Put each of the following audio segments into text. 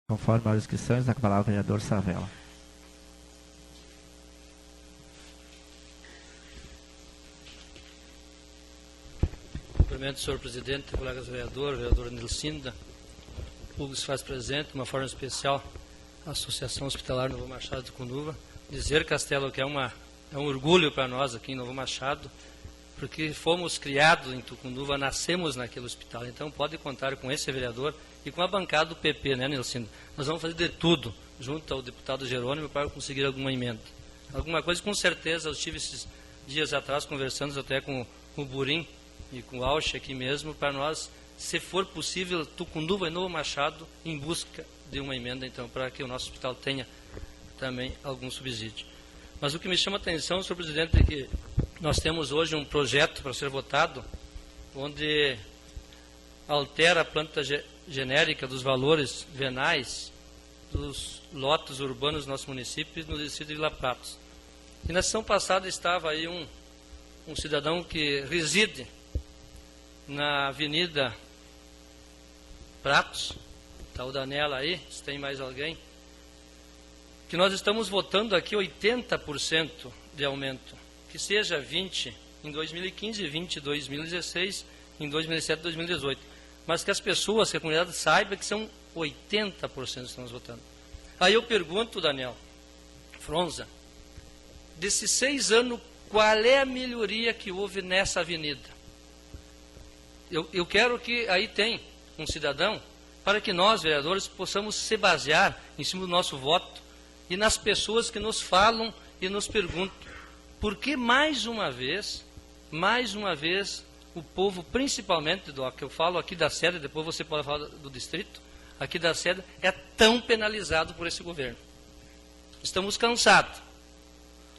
Conforme as inscrições, a palavra o vereador Savella. Cumprimento, senhor presidente, colegas vereador Nilcinda, público que se faz presente, de uma forma especial, a Associação Hospitalar Novo Machado de Tucunduva. Dizer, Castelo, que é um orgulho para nós aqui em Novo Machado, porque fomos criados em Tucunduva, nascemos naquele hospital. Então pode contar com esse vereador e com a bancada do PP, né, Nilcinda? Nós vamos fazer de tudo, junto ao deputado Jerônimo, para conseguir alguma emenda. Alguma coisa, com certeza, eu estive esses dias atrás conversando até com o Burim e com o Alche aqui mesmo, para nós, se for possível, Tucunduva e Novo Machado, em busca de uma emenda, então, para que o nosso hospital tenha também algum subsídio. Mas o que me chama a atenção, senhor presidente, é que nós temos hoje um projeto para ser votado, onde altera a planta genérica dos valores venais dos lotes urbanos do nosso município no distrito de Vila Pratos. E na sessão passada estava aí um cidadão que reside na Avenida Pratos, está o Danela aí, se tem mais alguém, que nós estamos votando aqui 80% de aumento, que seja 20 em 2015, 20 em 2016, em 2017 e 2018. Mas que as pessoas, que a comunidade saiba que são 80% que estamos votando. Aí eu pergunto, Daniel Fronza, desses 6 anos, qual é a melhoria que houve nessa avenida? Eu quero que aí tem um cidadão, para que nós, vereadores, possamos se basear em cima do nosso voto e nas pessoas que nos falam e nos perguntam. Por que mais uma vez, o povo, principalmente, que eu falo aqui da sede, depois você pode falar do distrito, aqui da sede, é tão penalizado por esse governo? Estamos cansados.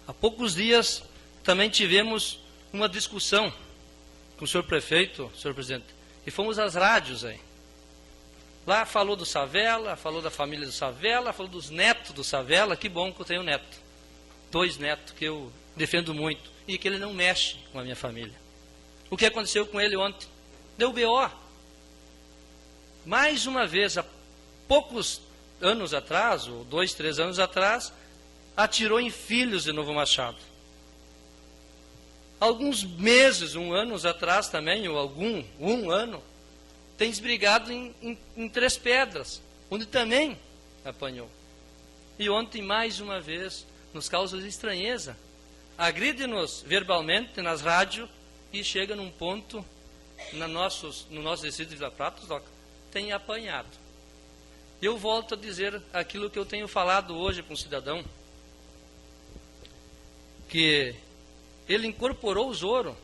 Há poucos dias também tivemos uma discussão com o senhor prefeito, senhor presidente, e fomos às rádios aí. Lá falou do Savella, falou da família do Savella, falou dos netos do Savella. Que bom que eu tenho neto. 2 netos que eu defendo muito e que ele não mexe com a minha família. O que aconteceu com ele ontem? Deu BO. Mais uma vez, há poucos anos atrás, ou 2, 3 anos atrás, atirou em filhos de Novo Machado. Alguns meses, 1 ano atrás também, ou um ano, tem desbrigado em Três Pedras, onde também apanhou. E ontem, mais uma vez, nos causa estranheza. Agride-nos verbalmente nas rádios e chega num ponto, no nosso distrito de Vila Pratos, tem apanhado. Eu volto a dizer aquilo que eu tenho falado hoje para um cidadão, que ele incorporou o Zoro,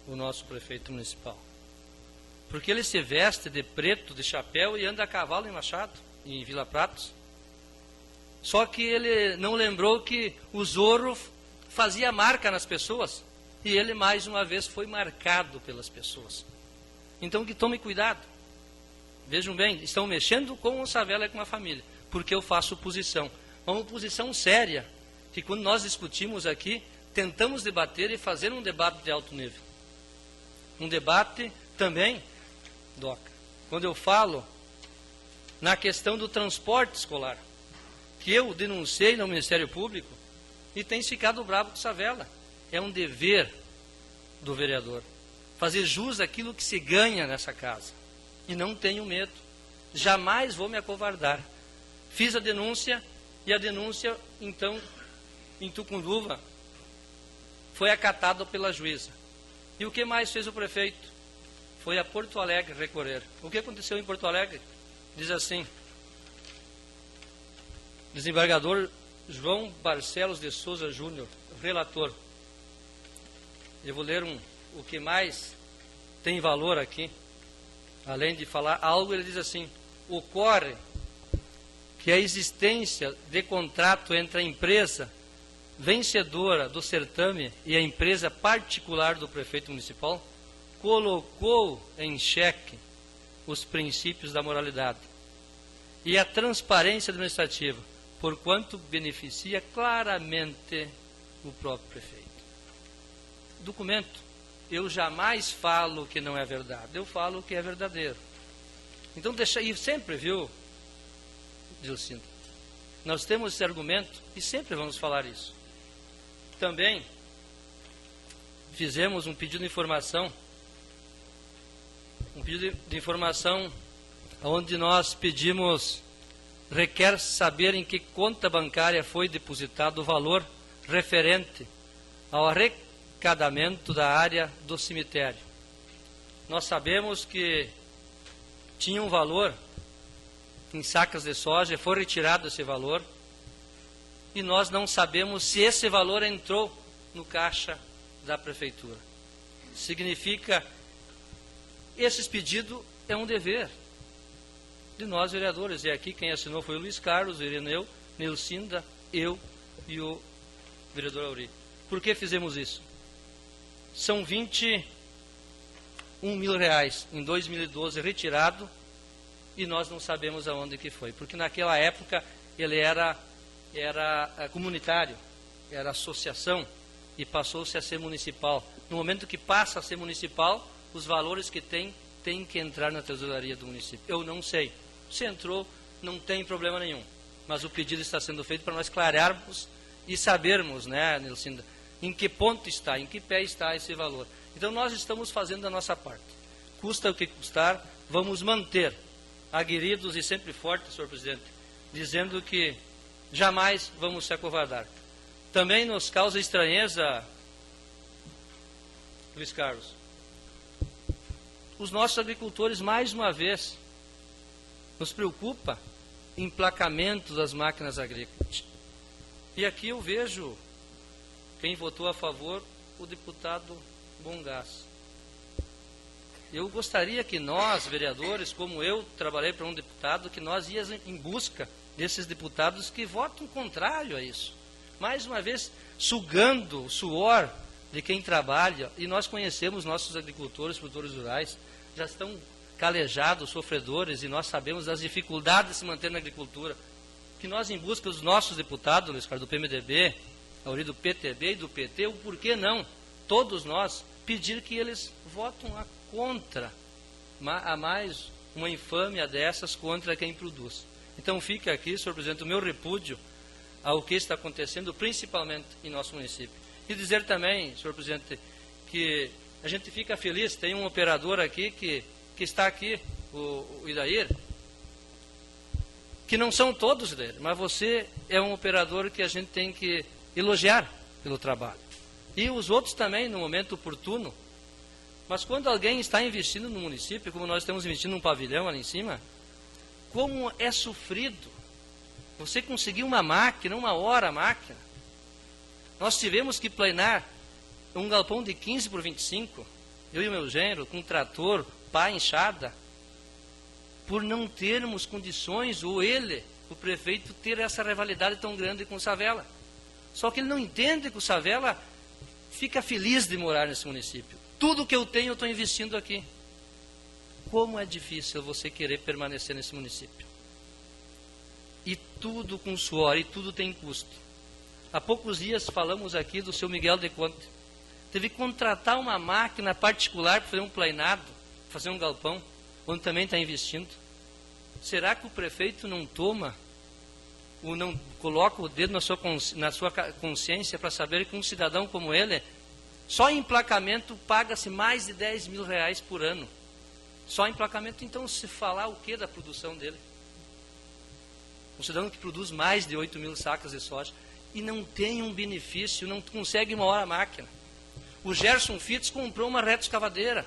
o nosso prefeito municipal. Porque ele se veste de preto, de chapéu e anda a cavalo em Machado, em Vila Pratos. Só que ele não lembrou que o Zoro fazia marca nas pessoas. E ele, mais uma vez, foi marcado pelas pessoas. Então, que tome cuidado. Vejam bem, estão mexendo com o Savella e com a família. Porque eu faço oposição. Uma oposição séria, que quando nós discutimos aqui, tentamos debater e fazer um debate de alto nível. Um debate também, Doca, quando eu falo na questão do transporte escolar, que eu denunciei no Ministério Público e tem ficado bravo com o Savella. É um dever do vereador fazer jus àquilo que se ganha nessa casa. E não tenho medo. Jamais vou me acovardar. Fiz a denúncia e a denúncia, então, em Tucunduva, foi acatada pela juíza. E o que mais fez o prefeito? Foi a Porto Alegre recorrer. O que aconteceu em Porto Alegre? Diz assim: desembargador João Barcelos de Souza Júnior, relator. Eu vou ler o que mais tem valor aqui. Além de falar algo, ele diz assim: ocorre que a existência de contrato entre a empresa vencedora do certame e a empresa particular do prefeito municipal colocou em xeque os princípios da moralidade e a transparência administrativa, porquanto beneficia claramente o próprio prefeito. Documento, eu jamais falo que não é verdade, eu falo que é verdadeiro. Então, deixa aí sempre, viu, Gilcinda. Nós temos esse argumento e sempre vamos falar isso. Também fizemos um pedido de informação, onde nós pedimos, requer saber em que conta bancária foi depositado o valor referente ao arrecadamento da área do cemitério. Nós sabemos que tinha um valor em sacas de soja, foi retirado esse valor, e nós não sabemos se esse valor entrou no caixa da prefeitura. Significa, esse pedido é um dever de nós vereadores, e aqui quem assinou foi o Luiz Carlos, o Ireneu, Nilcinda, eu e o vereador Auri. Por que fizemos isso? São 21 mil reais em 2012 retirado, e nós não sabemos aonde que foi, porque naquela época ele era comunitário, era associação, e passou-se a ser municipal. No momento que passa a ser municipal, os valores que tem que entrar na tesouraria do município. Eu não sei. Se entrou, não tem problema nenhum. Mas o pedido está sendo feito para nós clarearmos e sabermos, né, Nilcinda, em que ponto está, em que pé está esse valor. Então nós estamos fazendo a nossa parte. Custa o que custar, vamos manter aguerridos e sempre fortes, senhor presidente, dizendo que jamais vamos se acovardar. Também nos causa estranheza, Luiz Carlos, os nossos agricultores, mais uma vez, nos preocupa emplacamento das máquinas agrícolas. E aqui eu vejo quem votou a favor, o deputado Bongás. Eu gostaria que nós, vereadores, como eu trabalhei para um deputado, que nós íamos em busca desses deputados que votam contrário a isso. Mais uma vez, sugando o suor de quem trabalha, e nós conhecemos nossos agricultores, produtores rurais, já estão calejados, sofredores, e nós sabemos das dificuldades de se manter na agricultura. Que nós, em busca dos nossos deputados, Luiz Carlos, do PMDB, Auri do PTB e do PT, o porquê não, todos nós, pedir que eles votem contra a mais uma infâmia dessas contra quem produz. Então fica aqui, senhor presidente, o meu repúdio ao que está acontecendo, principalmente em nosso município. E dizer também, senhor presidente, que a gente fica feliz, tem um operador aqui que está aqui, o Idair, que não são todos dele, mas você é um operador que a gente tem que elogiar pelo trabalho. E os outros também, no momento oportuno. Mas quando alguém está investindo no município, como nós estamos investindo num pavilhão ali em cima, como é sofrido você conseguir uma máquina, uma hora a máquina. Nós tivemos que planear um galpão de 15 por 25, eu e o meu genro, com trator, pá, enxada, por não termos condições, ou ele, o prefeito, ter essa rivalidade tão grande com o Savela. Só que ele não entende que o Savela fica feliz de morar nesse município. Tudo que eu tenho, eu estou investindo aqui. Como é difícil você querer permanecer nesse município. E tudo com suor, e tudo tem custo. Há poucos dias falamos aqui do seu Miguel de Conte. Teve que contratar uma máquina particular para fazer um plainado, fazer um galpão, onde também está investindo. Será que o prefeito não toma, ou não coloca o dedo na sua consciência para saber que um cidadão como ele, só em emplacamento paga-se mais de 10 mil reais por ano. Só em emplacamento, então se falar o que da produção dele? Um cidadão que produz mais de 8 mil sacas de soja e não tem um benefício, não consegue uma hora a máquina. O Gerson Fitz comprou uma reta escavadeira.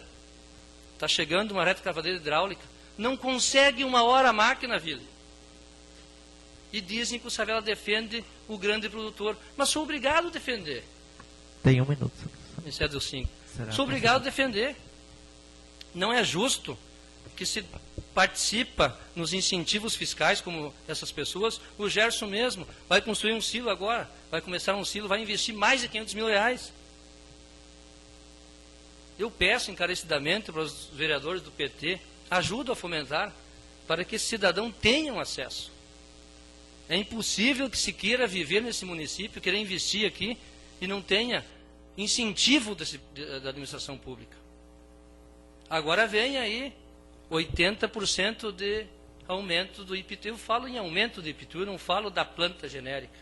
Está chegando uma reta escavadeira hidráulica. Não consegue uma hora a máquina, Vila. E dizem que o Savela defende o grande produtor. Mas sou obrigado a defender. Tem 1 minuto. Esse é do 5. Sou obrigado a defender. Não é justo que se participa nos incentivos fiscais como essas pessoas. O Gerson mesmo vai construir um silo agora, vai começar um silo, vai investir mais de 500 mil reais. Eu peço encarecidamente para os vereadores do PT, ajuda a fomentar para que esse cidadão tenha acesso. É impossível que se queira viver nesse município, querer investir aqui e não tenha incentivo da administração pública. Agora vem aí 80% de aumento do IPTU. Eu falo em aumento do IPTU, eu não falo da planta genérica,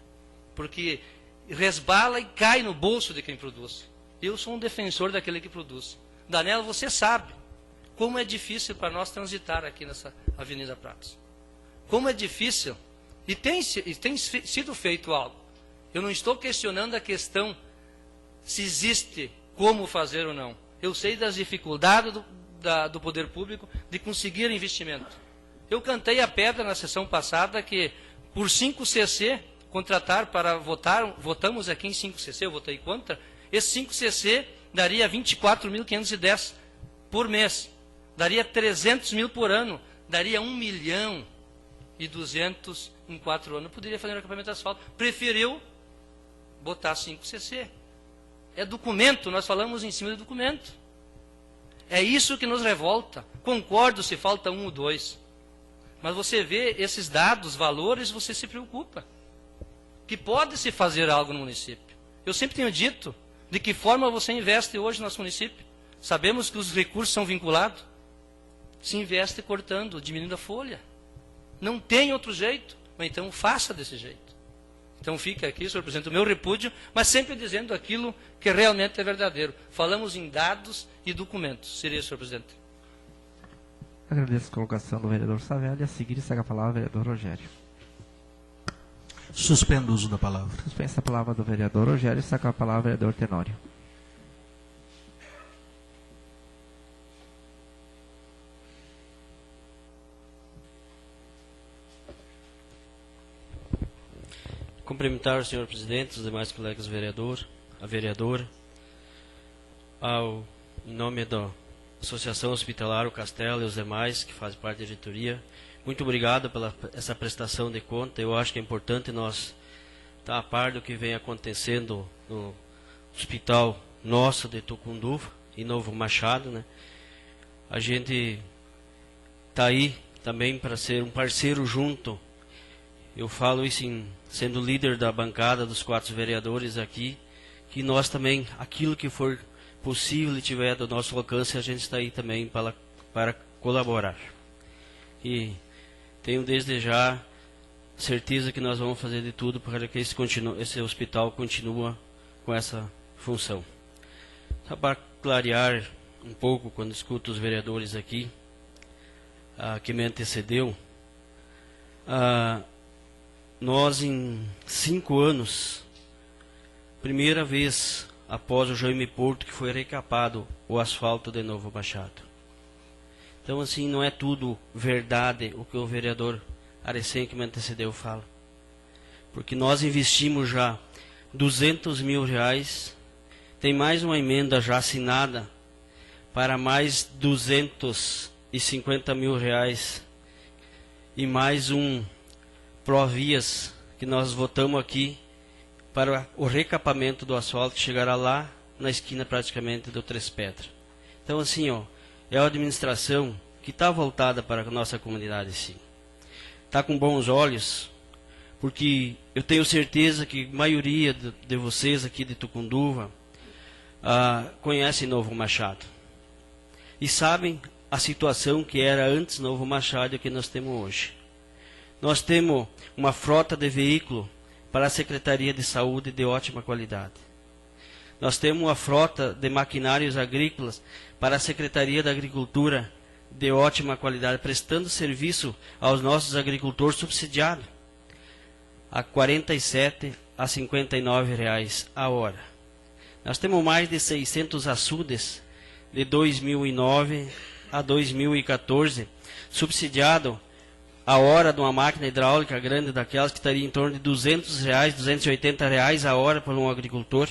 porque resbala e cai no bolso de quem produz. Eu sou um defensor daquele que produz. Daniela, você sabe como é difícil para nós transitar aqui nessa Avenida Pratos. Como é difícil, e tem sido feito algo. Eu não estou questionando a questão se existe como fazer ou não. Eu sei das dificuldades do poder público de conseguir investimento. Eu cantei a pedra na sessão passada que por 5 cc, contratar para votar, votamos aqui em 5 cc, eu votei contra, esse 5 cc daria 24.510 por mês, daria 300 mil por ano, daria 1.200.000 em 4 anos. Eu poderia fazer um acampamento de asfalto. Preferiu botar 5 cc. É documento, nós falamos em cima do documento. É isso que nos revolta. Concordo se falta 1 ou 2. Mas você vê esses dados, valores, você se preocupa. Que pode-se fazer algo no município. Eu sempre tenho dito de que forma você investe hoje no nosso município. Sabemos que os recursos são vinculados. Se investe cortando, diminuindo a folha. Não tem outro jeito. Ou então faça desse jeito. Então fica aqui, senhor presidente, o meu repúdio, mas sempre dizendo aquilo que realmente é verdadeiro. Falamos em dados e documentos. Seria, senhor presidente. Agradeço a colocação do vereador Savelli. A seguir, segue a palavra o vereador Rogério. Suspendo o uso da palavra. Suspensa a palavra do vereador Rogério. Segue a palavra o vereador Tenório. Cumprimentar o senhor presidente, os demais colegas vereador, a vereadora, em nome da Associação Hospitalar O Castelo e os demais que fazem parte da diretoria. Muito obrigado pela essa prestação de conta. Eu acho que é importante nós estar a par do que vem acontecendo no hospital nosso de Tucunduva e Novo Machado, né? A gente está aí também para ser um parceiro junto. Eu falo isso sendo líder da bancada dos 4 vereadores aqui, que nós também, aquilo que for possível e tiver do nosso alcance, a gente está aí também para colaborar. E tenho desde já certeza que nós vamos fazer de tudo para que esse hospital continue com essa função. Só para clarear um pouco, quando escuto os vereadores aqui, que me antecedeu, nós em 5 anos, primeira vez após o Jaime Porto que foi recapado o asfalto de Novo Machado. Então assim, não é tudo verdade o que o vereador Arecem que me antecedeu fala. Porque nós investimos já 200 mil reais, tem mais uma emenda já assinada para mais 250 mil reais e mais um Provias que nós votamos aqui para o recapamento do asfalto que chegará lá na esquina praticamente do Três Pedras. Então assim, é a administração que está voltada para a nossa comunidade, sim. Está com bons olhos, porque eu tenho certeza que a maioria de vocês aqui de Tucunduva conhecem Novo Machado. E sabem a situação que era antes Novo Machado e que nós temos hoje. Nós temos uma frota de veículo para a Secretaria de Saúde de ótima qualidade. Nós temos uma frota de maquinários agrícolas para a Secretaria da Agricultura de ótima qualidade, prestando serviço aos nossos agricultores subsidiados a 47 a 59 reais a hora. Nós temos mais de 600 açudes de 2009 a 2014 subsidiado a hora de uma máquina hidráulica grande daquelas que estaria em torno de 200 reais, 280 reais a hora para um agricultor.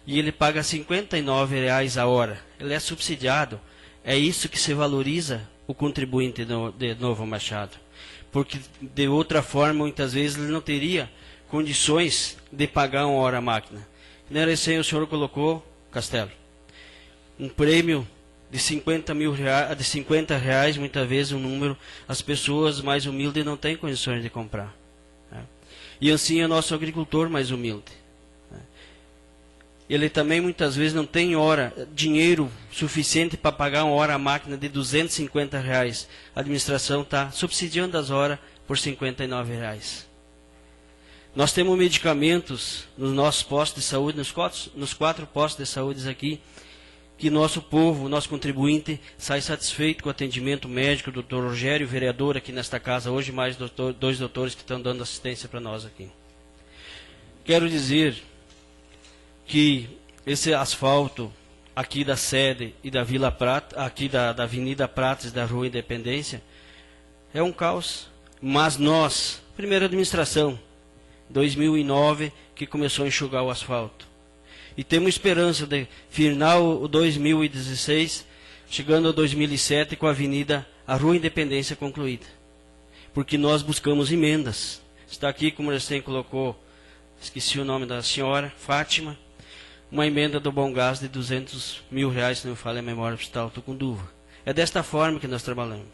E ele paga 59 reais a hora. Ele é subsidiado. É isso que se valoriza o contribuinte de Novo Machado. Porque de outra forma, muitas vezes, ele não teria condições de pagar uma hora a máquina. Na recém o senhor colocou, Castelo, um prêmio de 50 reais, muitas vezes um número, as pessoas mais humildes não têm condições de comprar. Né? E assim é o nosso agricultor mais humilde. Né? ele também muitas vezes não tem dinheiro suficiente para pagar uma hora a máquina de R$250. A administração está subsidiando as horas por R$59. Nós temos medicamentos nos nossos postos de saúde, nos quatro postos de saúde aqui, que nosso povo, nosso contribuinte, sai satisfeito com o atendimento médico do Dr. Rogério, vereador aqui nesta casa, hoje mais dois doutores que estão dando assistência para nós aqui. Quero dizer que esse asfalto aqui da sede e da Vila Prata, aqui da Avenida Pratas e da Rua Independência, é um caos. Mas nós, primeira administração, 2009, que começou a enxugar o asfalto. E temos esperança de final o 2016, chegando a 2007 com a Rua Independência concluída. Porque nós buscamos emendas. Está aqui, como o recém colocou, esqueci o nome da senhora, Fátima, uma emenda do Bom Gás de R$200 mil, se não me falha a memória, do Hospital Tucunduva. É desta forma que nós trabalhamos.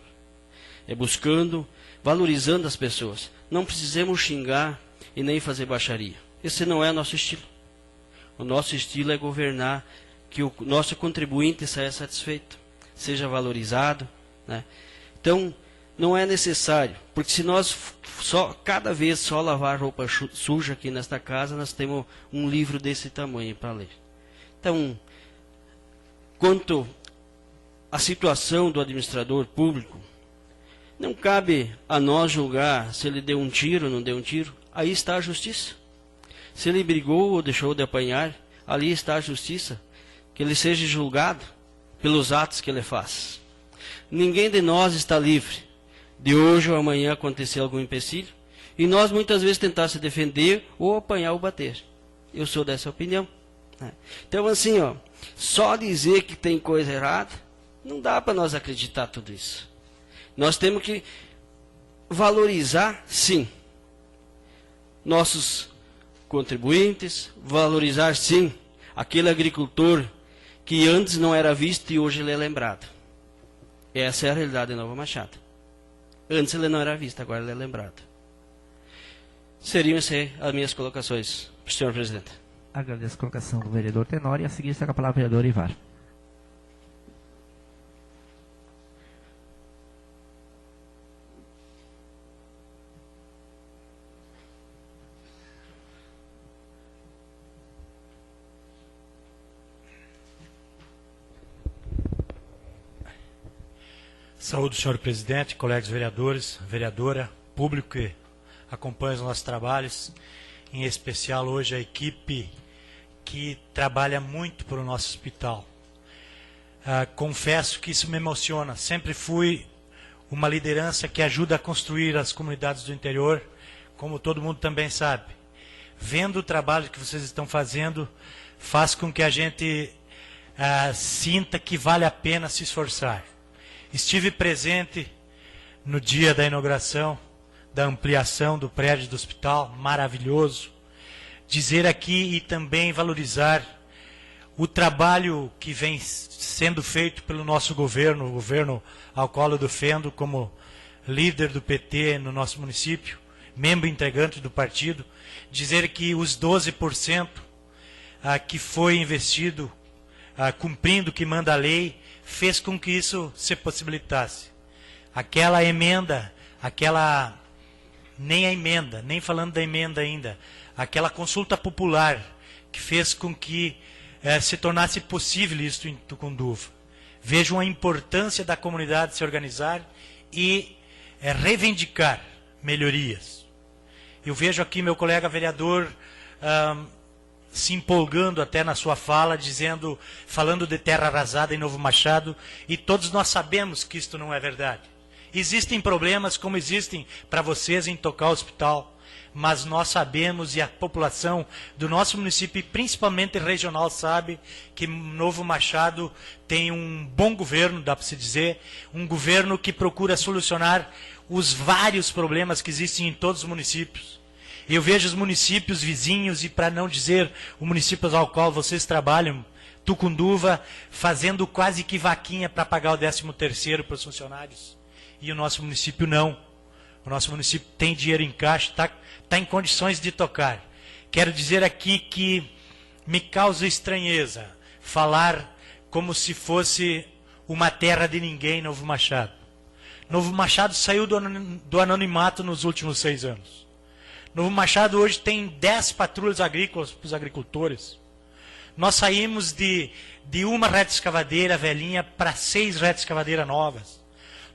É buscando, valorizando as pessoas. Não precisamos xingar e nem fazer baixaria. Esse não é nosso estilo. O nosso estilo é governar, que o nosso contribuinte saia satisfeito, seja valorizado, né? Então, não é necessário, porque se nós cada vez só lavar roupa suja aqui nesta casa, nós temos um livro desse tamanho para ler. Então, quanto à situação do administrador público, não cabe a nós julgar se ele deu um tiro ou não deu um tiro. Aí está a justiça. Se ele brigou ou deixou de apanhar, ali está a justiça. Que ele seja julgado pelos atos que ele faz. Ninguém de nós está livre de hoje ou amanhã acontecer algum empecilho e nós muitas vezes tentar se defender ou apanhar ou bater. Eu sou dessa opinião, né? Então assim, só dizer que tem coisa errada, não dá para nós acreditar tudo isso. Nós temos que valorizar, sim, nossos contribuintes, valorizar, sim, aquele agricultor que antes não era visto e hoje ele é lembrado. Essa é a realidade de Nova Machado. Antes ele não era visto, agora ele é lembrado. Seriam essas as minhas colocações, senhor presidente. Agradeço a colocação do vereador Tenório e a seguir está com a palavra o vereador Ivar. Saúde, senhor presidente, colegas vereadores, vereadora, público que acompanha os nossos trabalhos, em especial hoje a equipe que trabalha muito para o nosso hospital. Confesso que isso me emociona. Sempre fui uma liderança que ajuda a construir as comunidades do interior, como todo mundo também sabe. Vendo o trabalho que vocês estão fazendo, faz com que a gente sinta que vale a pena se esforçar. Estive presente no dia da inauguração, da ampliação do prédio do hospital, maravilhoso. Dizer aqui e também valorizar o trabalho que vem sendo feito pelo nosso governo, o governo ao qual eu defendo como líder do PT no nosso município, membro integrante do partido. Dizer que os 12% que foi investido, cumprindo o que manda a lei, fez com que isso se possibilitasse. Aquela emenda, nem falando da emenda ainda, aquela consulta popular que fez com que se tornasse possível isso em Tucunduva. Vejam a importância da comunidade se organizar e reivindicar melhorias. Eu vejo aqui meu colega vereador se empolgando até na sua fala, falando de terra arrasada em Novo Machado, e todos nós sabemos que isto não é verdade. Existem problemas como existem para vocês em tocar o hospital, mas nós sabemos e a população do nosso município, principalmente regional, sabe que Novo Machado tem um bom governo, dá para se dizer, um governo que procura solucionar os vários problemas que existem em todos os municípios. Eu vejo os municípios vizinhos, e para não dizer o município ao qual vocês trabalham, Tucunduva, fazendo quase que vaquinha para pagar o 13º para os funcionários. E o nosso município não. O nosso município tem dinheiro em caixa, está em condições de tocar. Quero dizer aqui que me causa estranheza falar como se fosse uma terra de ninguém, Novo Machado. Novo Machado saiu do anonimato nos últimos 6 anos. Novo Machado hoje tem 10 patrulhas agrícolas para os agricultores. Nós saímos de uma reta escavadeira velhinha para 6 retas escavadeiras novas.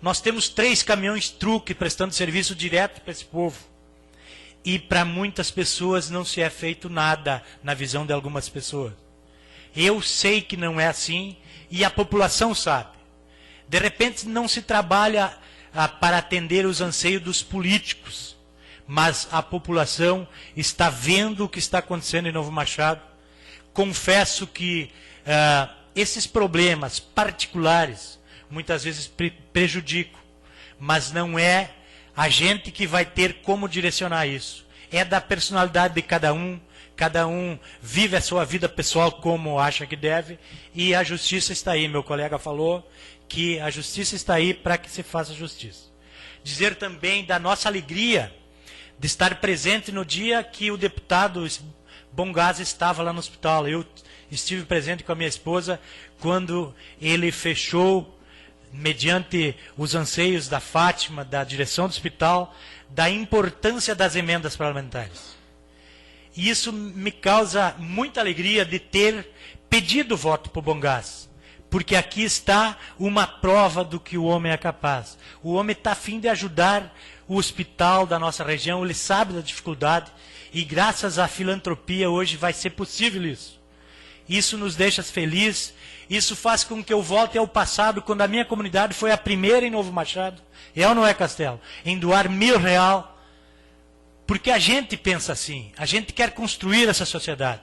Nós temos 3 caminhões truque prestando serviço direto para esse povo. E para muitas pessoas não se é feito nada na visão de algumas pessoas. Eu sei que não é assim e a população sabe. De repente não se trabalha para atender os anseios dos políticos, mas a população está vendo o que está acontecendo em Novo Machado. Confesso que esses problemas particulares muitas vezes prejudicam, mas não é a gente que vai ter como direcionar isso. É da personalidade de cada um vive a sua vida pessoal como acha que deve, e a justiça está aí. Meu colega falou que a justiça está aí para que se faça justiça. Dizer também da nossa alegria de estar presente no dia que o deputado Bongás estava lá no hospital. Eu estive presente com a minha esposa quando ele fechou, mediante os anseios da Fátima, da direção do hospital, da importância das emendas parlamentares. E isso me causa muita alegria de ter pedido voto para o Bongás, porque aqui está uma prova do que o homem é capaz. O homem está a fim de ajudar o hospital da nossa região, ele sabe da dificuldade, e graças à filantropia hoje vai ser possível isso. Isso nos deixa felizes, isso faz com que eu volte ao passado, quando a minha comunidade foi a primeira em Novo Machado, é ou não é, Castelo, em doar R$1.000, porque a gente pensa assim, a gente quer construir essa sociedade.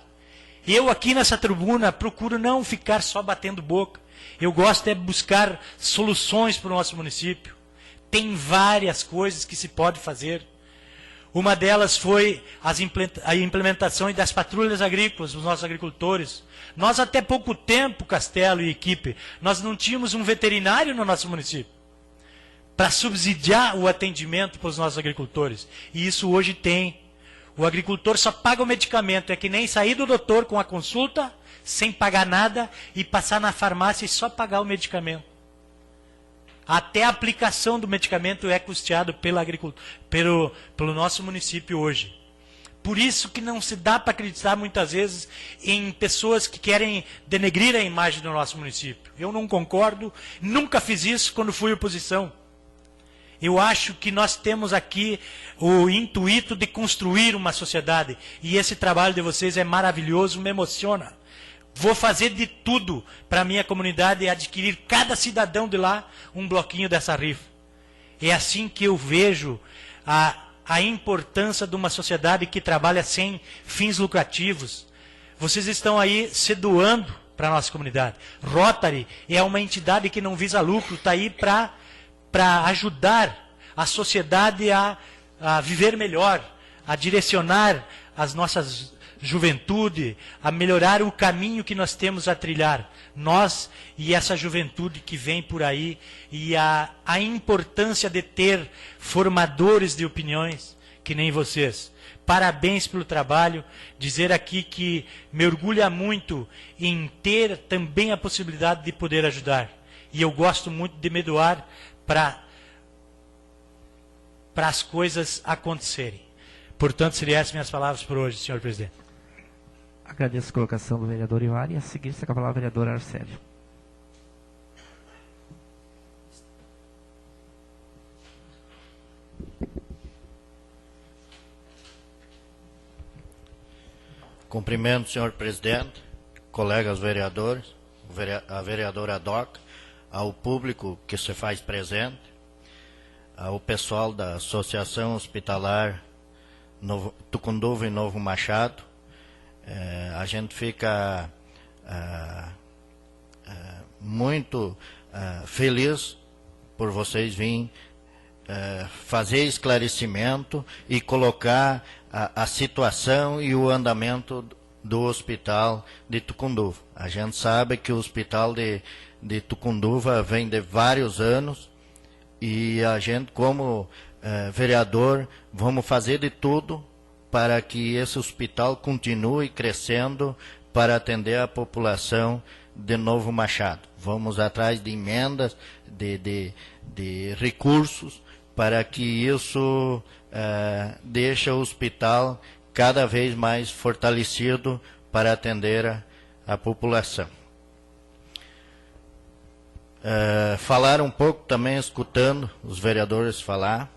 Eu aqui nessa tribuna procuro não ficar só batendo boca, eu gosto de buscar soluções para o nosso município. Tem várias coisas que se pode fazer. Uma delas foi a implementação das patrulhas agrícolas dos nossos agricultores. Nós até pouco tempo, Castelo e equipe, nós não tínhamos um veterinário no nosso município para subsidiar o atendimento para os nossos agricultores. E isso hoje tem. O agricultor só paga o medicamento, é que nem sair do doutor com a consulta, sem pagar nada, e passar na farmácia e só pagar o medicamento. Até a aplicação do medicamento é custeado pelo nosso município hoje. Por isso que não se dá para acreditar muitas vezes em pessoas que querem denegrir a imagem do nosso município. Eu não concordo, nunca fiz isso quando fui oposição. Eu acho que nós temos aqui o intuito de construir uma sociedade. E esse trabalho de vocês é maravilhoso, me emociona. Vou fazer de tudo para a minha comunidade adquirir cada cidadão de lá um bloquinho dessa rifa. É assim que eu vejo a importância de uma sociedade que trabalha sem fins lucrativos. Vocês estão aí se doando para a nossa comunidade. Rotary é uma entidade que não visa lucro, está aí para ajudar a sociedade a viver melhor, a direcionar as nossas juventude, a melhorar o caminho que nós temos a trilhar. Nós e essa juventude que vem por aí, e a importância de ter formadores de opiniões, que nem vocês. Parabéns pelo trabalho. Dizer aqui que me orgulha muito em ter também a possibilidade de poder ajudar. E eu gosto muito de me doar para as coisas acontecerem. Portanto, seriam essas minhas palavras por hoje, senhor presidente. Agradeço a colocação do vereador Ivari. A seguir, se a palavra o vereador Arcélio. Cumprimento, senhor presidente, colegas vereadores, a vereadora Doc, ao público que se faz presente, ao pessoal da Associação Hospitalar Tucunduva e Novo Machado. A gente fica muito feliz por vocês virem fazer esclarecimento e colocar a situação e o andamento do hospital de Tucunduva. A gente sabe que o hospital de Tucunduva vem de vários anos, e a gente, como vereador, vamos fazer de tudo para que esse hospital continue crescendo, para atender a população de Novo Machado. Vamos atrás de emendas, de recursos, para que isso deixe o hospital cada vez mais fortalecido para atender a população. Falar um pouco também, escutando os vereadores falar.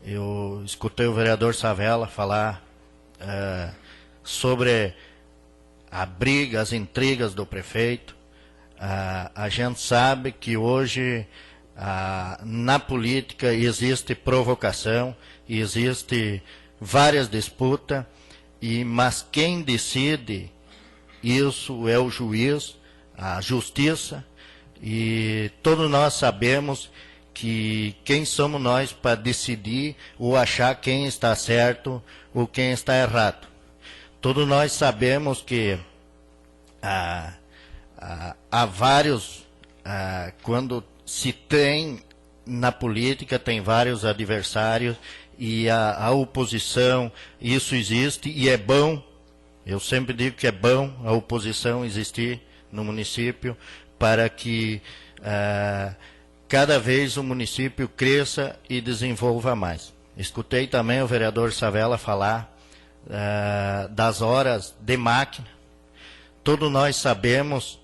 Eu escutei o vereador Savella falar sobre a briga, as intrigas do prefeito. A gente sabe que hoje na política existe provocação, existe várias disputas, mas quem decide isso é o juiz, a justiça, e todos nós sabemos que quem somos nós para decidir ou achar quem está certo ou quem está errado. Todos nós sabemos que há vários, quando se tem na política, tem vários adversários, e a oposição, isso existe, e é bom, eu sempre digo que é bom a oposição existir no município, para que cada vez o município cresça e desenvolva mais. Escutei também o vereador Savella falar das horas de máquina. Todos nós sabemos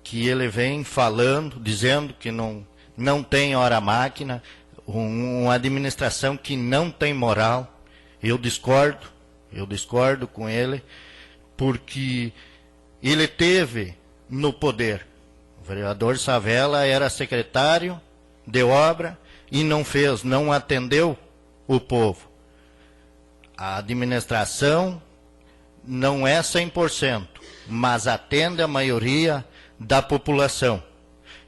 que ele vem falando, dizendo que não tem hora máquina, uma administração que não tem moral. Eu discordo com ele, porque ele teve no poder. O vereador Savella era secretário de obra e não atendeu o povo. A administração não é 100%, mas atende a maioria da população.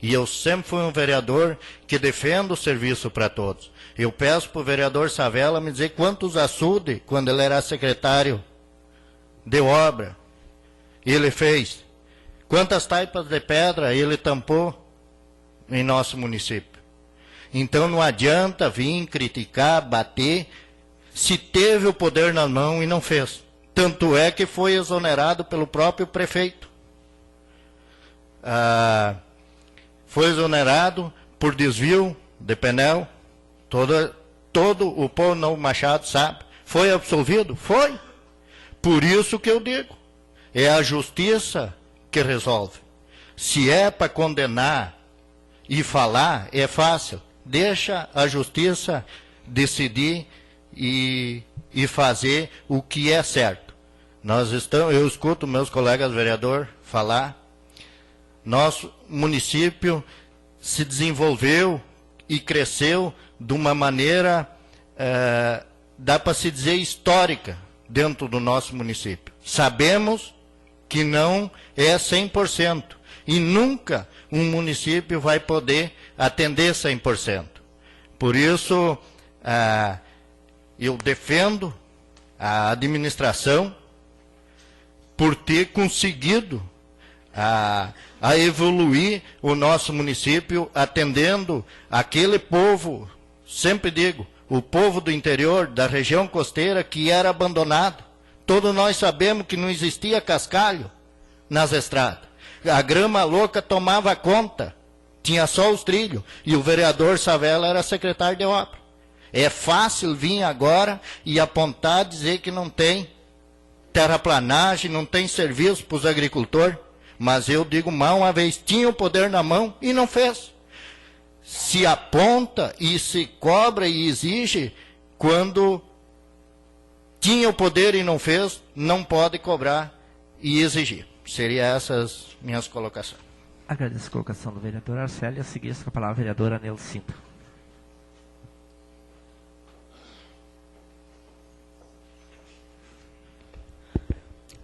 E eu sempre fui um vereador que defendo o serviço para todos. Eu peço para o vereador Savella me dizer quantos açudes, quando ele era secretário de obra, ele fez. Quantas taipas de pedra ele tampou em nosso município. Então não adianta vir criticar, bater, se teve o poder na mão e não fez. Tanto é que foi exonerado pelo próprio prefeito. Foi exonerado por desvio de pneu. Todo o povo Novo Machado sabe. Foi absolvido? Foi. Por isso que eu digo, é a justiça que resolve. Se é para condenar e falar, é fácil. Deixa a justiça decidir e fazer o que é certo. Eu escuto meus colegas vereadores falar. Nosso município se desenvolveu e cresceu de uma maneira, dá para se dizer, histórica dentro do nosso município. Sabemos que não é 100%. E nunca um município vai poder atender 100%. Por isso, eu defendo a administração por ter conseguido a evoluir o nosso município, atendendo aquele povo, sempre digo, o povo do interior, da região costeira, que era abandonado. Todos nós sabemos que não existia cascalho nas estradas. A grama louca tomava conta, tinha só os trilhos, e o vereador Savella era secretário de obra. É fácil vir agora e apontar, dizer que não tem terraplanagem, não tem serviço para os agricultores, mas eu digo, mais uma vez, tinha o poder na mão e não fez. Se aponta e se cobra e exige, quando tinha o poder e não fez, não pode cobrar e exigir. Seriam essas minhas colocações. Agradeço a colocação do vereador Arcélio. A seguir, com a palavra a vereadora Nelcinta.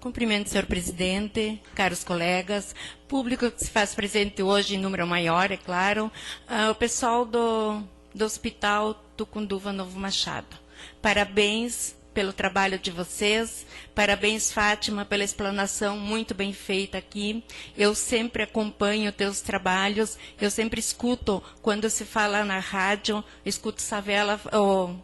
Cumprimento, senhor presidente, caros colegas, público que se faz presente hoje em número maior, é claro, o pessoal do Hospital Tucunduva Novo Machado. Parabéns pelo trabalho de vocês, parabéns, Fátima, pela explanação muito bem feita aqui. Eu sempre acompanho teus trabalhos, eu sempre escuto quando se fala na rádio, escuto Savella, o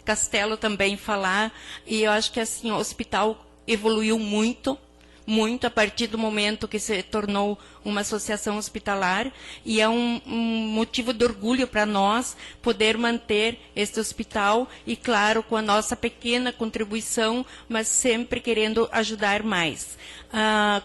Castelo também falar, e eu acho que assim, o hospital evoluiu muito, muito a partir do momento que se tornou uma associação hospitalar, e é um motivo de orgulho para nós poder manter este hospital, e claro, com a nossa pequena contribuição, mas sempre querendo ajudar mais.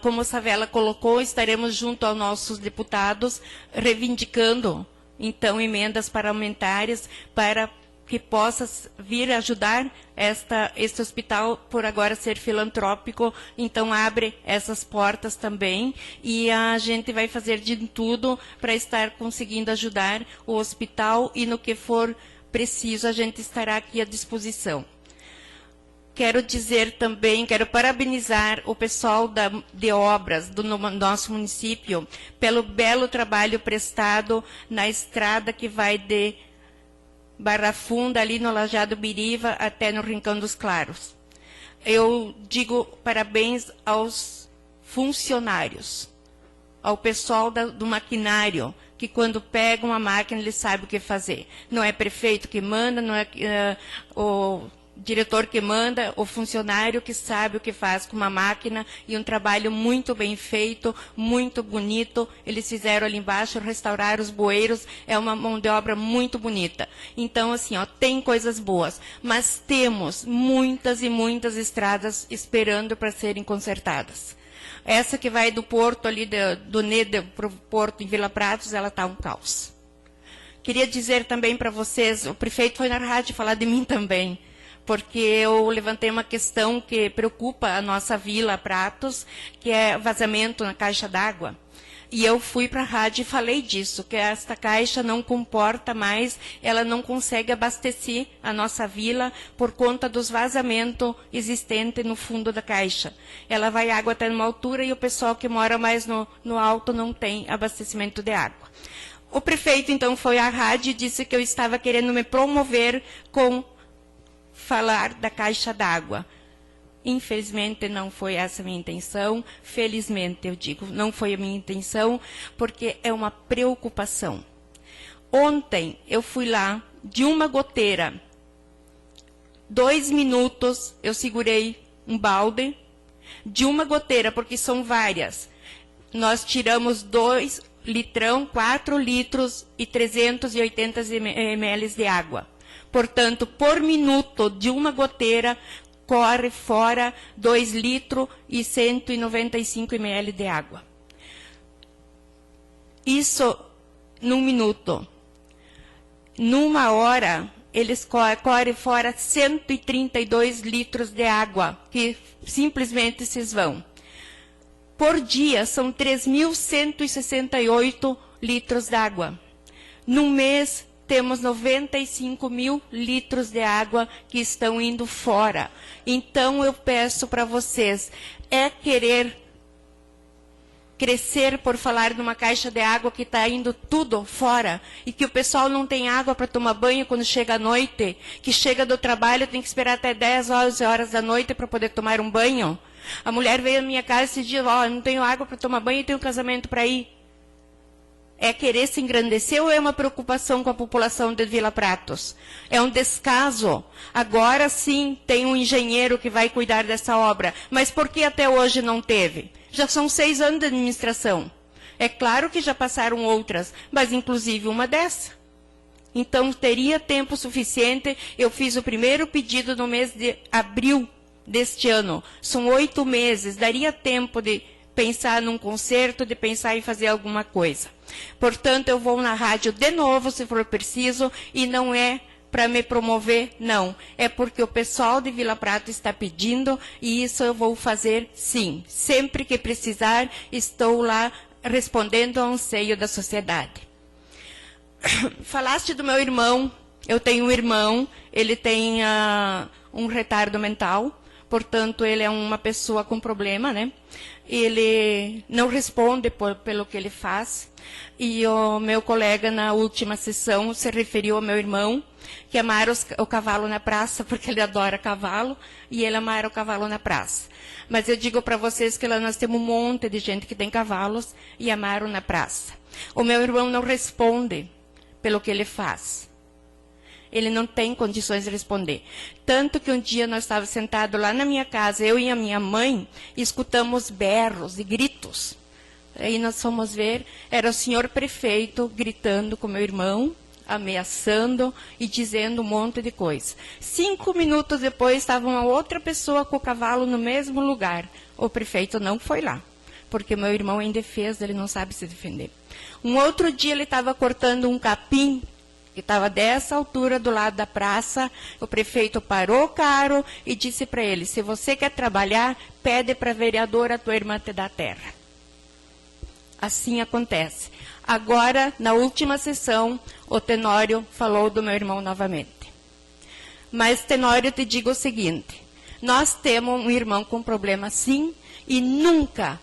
Como a Savela colocou, estaremos junto aos nossos deputados reivindicando, então, emendas parlamentares para que possa vir ajudar este hospital, por agora ser filantrópico, então abre essas portas também, e a gente vai fazer de tudo para estar conseguindo ajudar o hospital, e no que for preciso a gente estará aqui à disposição. Quero dizer também, quero parabenizar o pessoal de obras do nosso município pelo belo trabalho prestado na estrada que vai de Barra Funda, ali no Lajeado Biriva, até no Rincão dos Claros. Eu digo parabéns aos funcionários, ao pessoal do maquinário, que quando pega uma máquina, ele sabe o que fazer. Não é prefeito que manda, não é o diretor que manda, o funcionário que sabe o que faz com uma máquina, e um trabalho muito bem feito, muito bonito. Eles fizeram ali embaixo, restauraram os bueiros, é uma mão de obra muito bonita. Então, assim, ó, tem coisas boas, mas temos muitas e muitas estradas esperando para serem consertadas. Essa que vai do porto ali, do Neda para o porto em Vila Pratos, ela está um caos. Queria dizer também para vocês, o prefeito foi na rádio falar de mim também, porque eu levantei uma questão que preocupa a nossa Vila Pratos, que é vazamento na caixa d'água. E eu fui para a rádio e falei disso, que esta caixa não comporta mais, ela não consegue abastecer a nossa vila por conta dos vazamentos existentes no fundo da caixa. Ela vai água até numa altura e o pessoal que mora mais no alto não tem abastecimento de água. O prefeito, então, foi à rádio e disse que eu estava querendo me promover com falar da caixa d'água. Infelizmente, não foi essa a minha intenção. Felizmente, eu digo, não foi a minha intenção, porque é uma preocupação. Ontem, eu fui lá, de uma goteira, 2 minutos, eu segurei um balde, de uma goteira, porque são várias. Nós tiramos 2 litrão, 4 litros e 380 ml de água. Portanto, por minuto de uma goteira, corre fora 2 litros e 195 ml de água. Isso num minuto. Numa hora, eles correm fora 132 litros de água, que simplesmente se vão. Por dia, são 3.168 litros de água. No mês, temos 95 mil litros de água que estão indo fora. Então, eu peço para vocês, é querer crescer por falar numa caixa de água que está indo tudo fora, e que o pessoal não tem água para tomar banho quando chega à noite, que chega do trabalho, tem que esperar até 10, 11 horas da noite para poder tomar um banho. A mulher veio à minha casa esse dia, ó, não tenho água para tomar banho e tenho um casamento para ir. É querer se engrandecer ou é uma preocupação com a população de Vila Pratos? É um descaso. Agora sim tem um engenheiro que vai cuidar dessa obra. Mas por que até hoje não teve? Já são 6 anos de administração. É claro que já passaram outras, mas inclusive uma dessa. Então teria tempo suficiente. Eu fiz o primeiro pedido no mês de abril deste ano. São 8 meses. Daria tempo de pensar num conserto, de pensar em fazer alguma coisa. Portanto, eu vou na rádio de novo, se for preciso, e não é para me promover, não. É porque o pessoal de Vila Prata está pedindo, e isso eu vou fazer sim. Sempre que precisar, estou lá respondendo ao anseio da sociedade. Falaste do meu irmão. Eu tenho um irmão, ele tem um retardo mental. Portanto, ele é uma pessoa com problema, né? Ele não responde pelo que ele faz. E o meu colega, na última sessão, se referiu ao meu irmão, que amara o cavalo na praça, porque ele adora cavalo, e ele amara o cavalo na praça. Mas eu digo para vocês que lá nós temos um monte de gente que tem cavalos e amaram na praça. O meu irmão não responde pelo que ele faz. Ele não tem condições de responder. Tanto que um dia nós estávamos sentados lá na minha casa, eu e a minha mãe, e escutamos berros e gritos. Aí nós fomos ver, era o senhor prefeito gritando com meu irmão, ameaçando e dizendo um monte de coisa. 5 minutos depois, estava uma outra pessoa com o cavalo no mesmo lugar. O prefeito não foi lá, porque meu irmão é indefeso, ele não sabe se defender. Um outro dia, ele estava cortando um capim, que estava dessa altura do lado da praça. O prefeito parou o carro e disse para ele: se você quer trabalhar, pede para a vereadora, a tua irmã te dá terra. Assim acontece. Agora, na última sessão, o Tenório falou do meu irmão novamente. Mas, Tenório, te digo o seguinte: nós temos um irmão com problema, sim, e nunca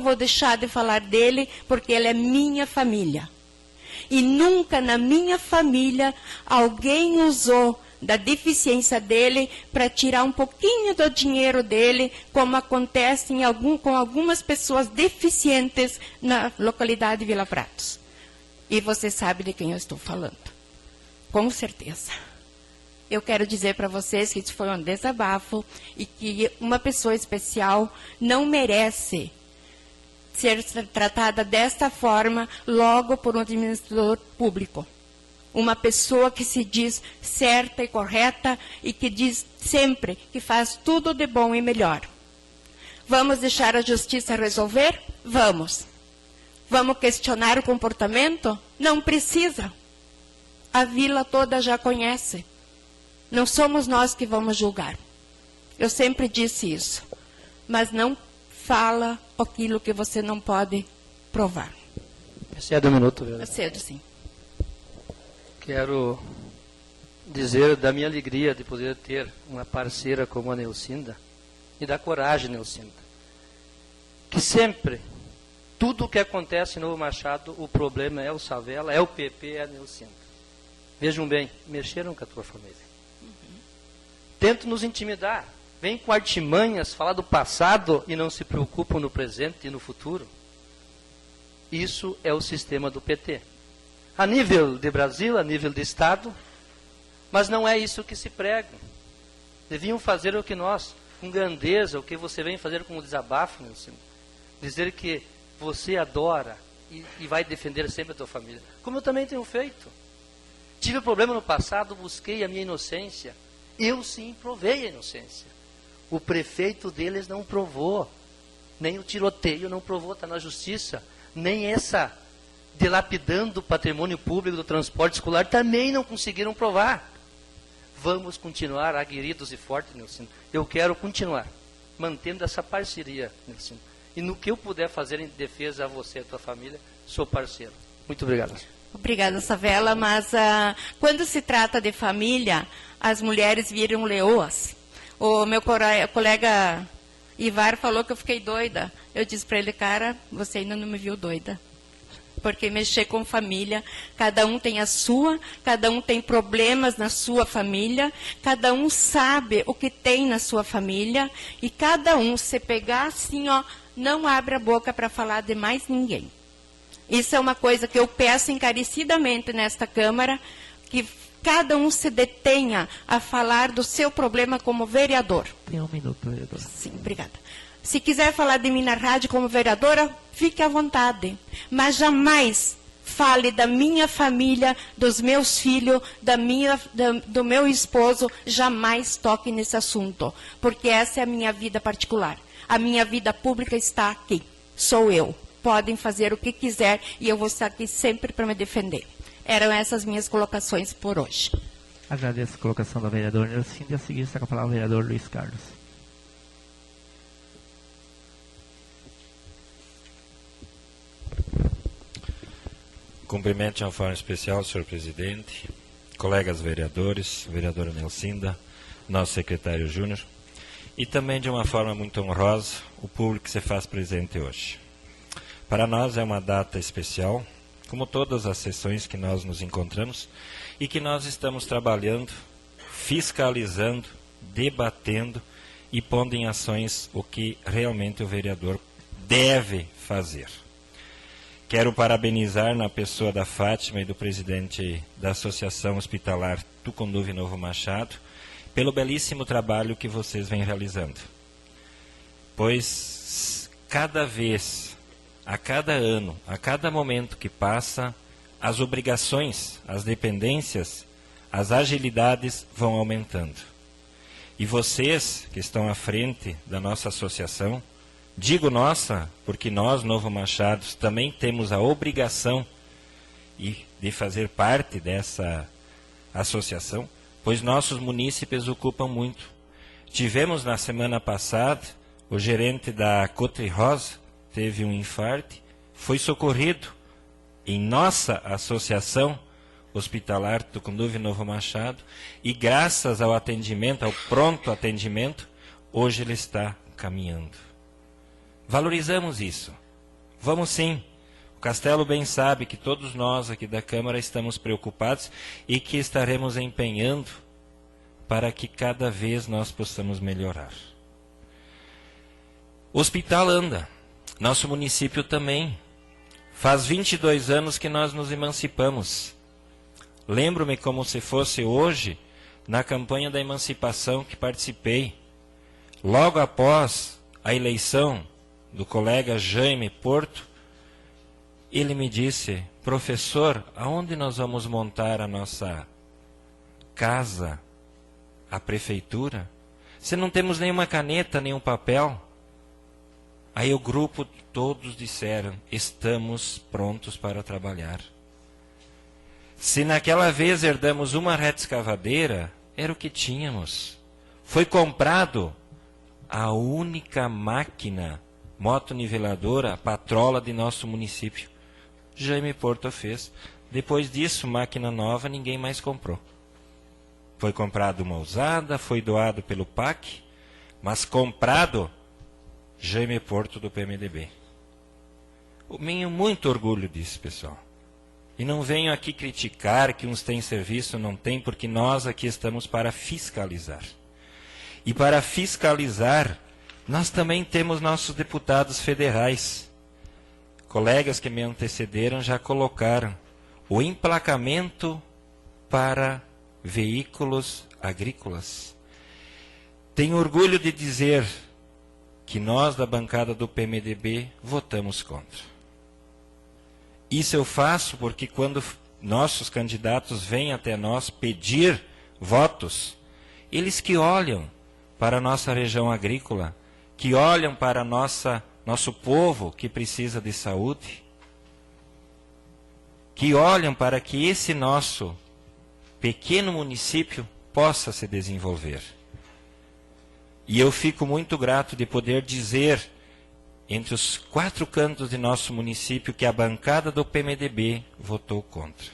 vou deixar de falar dele, porque ele é minha família. E nunca na minha família alguém usou da deficiência dele para tirar um pouquinho do dinheiro dele, como acontece com algumas pessoas deficientes na localidade de Vila Pratos. E você sabe de quem eu estou falando. Com certeza. Eu quero dizer para vocês que isso foi um desabafo e que uma pessoa especial não merece ser tratada desta forma logo por um administrador público. Uma pessoa que se diz certa e correta e que diz sempre que faz tudo de bom e melhor. Vamos deixar a justiça resolver? Vamos. Vamos questionar o comportamento? Não precisa. A vila toda já conhece. Não somos nós que vamos julgar. Eu sempre disse isso. Mas não fala aquilo que você não pode provar. Cedo um minuto, velho. Cedo, sim. Quero dizer da minha alegria de poder ter uma parceira como a Nelcinda e da coragem, Nelcinda. Que sempre, tudo o que acontece em Novo Machado, o problema é o Savela, é o PP, é a Nelcinda. Vejam bem, mexeram com a tua família. Tentam nos intimidar. Vêm com artimanhas, falar do passado e não se preocupam no presente e no futuro. Isso é o sistema do PT. A nível de Brasil, a nível de Estado, mas não é isso que se prega. Deviam fazer o que nós, com grandeza, o que você vem fazer com o desabafo, Nelson. Dizer que você adora e vai defender sempre a tua família. Como eu também tenho feito. Tive problema no passado, busquei a minha inocência. Eu sim provei a inocência. O prefeito deles não provou. Nem o tiroteio não provou, está na justiça. Nem essa dilapidando o patrimônio público do transporte escolar também não conseguiram provar. Vamos continuar aguerridos e fortes, Nelson. Eu quero continuar mantendo essa parceria, Nelson. E no que eu puder fazer em defesa a você e a tua família, sou parceiro. Muito obrigado. Obrigada, Savela, mas quando se trata de família, as mulheres viram leoas. O meu colega Ivar falou que eu fiquei doida. Eu disse para ele: cara, você ainda não me viu doida. Porque mexer com família, cada um tem a sua, cada um tem problemas na sua família, cada um sabe o que tem na sua família, e cada um, se pegar assim, ó, não abre a boca para falar de mais ninguém. Isso é uma coisa que eu peço encarecidamente nesta Câmara, que cada um se detenha a falar do seu problema como vereador. Tem um minuto, vereador. Sim, obrigada. Se quiser falar de mim na rádio como vereadora, fique à vontade. Mas jamais fale da minha família, dos meus filhos, do meu esposo. Jamais toque nesse assunto. Porque essa é a minha vida particular. A minha vida pública está aqui. Sou eu. Podem fazer o que quiser e eu vou estar aqui sempre para me defender. Eram essas minhas colocações por hoje. Agradeço a colocação da vereadora Nelson e a seguir está com a palavra o vereador Luiz Carlos. Cumprimento de uma forma especial, senhor presidente, colegas vereadores, vereadora Nelcinda, nosso secretário Júnior, e também de uma forma muito honrosa, o público que se faz presente hoje. Para nós é uma data especial, como todas as sessões que nós nos encontramos, e que nós estamos trabalhando, fiscalizando, debatendo e pondo em ações o que realmente o vereador deve fazer. quero parabenizar na pessoa da Fátima e do presidente da Associação Hospitalar Tucunduva e Novo Machado pelo belíssimo trabalho que vocês vêm realizando. Pois cada vez, a cada ano, a cada momento que passa, as obrigações, as dependências, as agilidades vão aumentando. E vocês que estão à frente da nossa associação, digo nossa, porque nós, Novo Machados, também temos a obrigação de fazer parte dessa associação, pois nossos munícipes ocupam muito. Tivemos na semana passada, o gerente da Côte Rosa teve um infarto, foi socorrido em nossa associação hospitalar Tucunduva e Novo Machado, e graças ao atendimento, ao pronto atendimento, hoje ele está caminhando. Valorizamos isso. Vamos sim. O Castelo bem sabe que todos nós aqui da Câmara estamos preocupados e que estaremos empenhando para que cada vez nós possamos melhorar. O hospital anda. Nosso município também. Faz 22 anos que nós nos emancipamos. Lembro-me como se fosse hoje, na campanha da emancipação que participei. Logo após a eleição do colega Jaime Porto, ele me disse: professor, aonde nós vamos montar a nossa casa, a prefeitura? Se não temos nenhuma caneta, nenhum papel. Aí o grupo todos disseram: estamos prontos para trabalhar. Se naquela vez herdamos uma retroescavadeira, era o que tínhamos. Foi comprado a única máquina motoniveladora, patrola de nosso município. Jaime Porto fez. Depois disso, máquina nova, ninguém mais comprou. Foi comprado uma usada, foi doado pelo PAC, mas comprado Jaime Porto do PMDB. Eu tenho muito orgulho disso, pessoal. E não venho aqui criticar que uns têm serviço, não tem, porque nós aqui estamos para fiscalizar. E para fiscalizar, nós também temos nossos deputados federais. Colegas que me antecederam já colocaram o emplacamento para veículos agrícolas. Tenho orgulho de dizer que nós, da bancada do PMDB, votamos contra. Isso eu faço porque quando nossos candidatos vêm até nós pedir votos, eles que olham para a nossa região agrícola, que olham para nosso povo que precisa de saúde, que olham para que esse nosso pequeno município possa se desenvolver. E eu fico muito grato de poder dizer, entre os 4 cantos de nosso município, que a bancada do PMDB votou contra.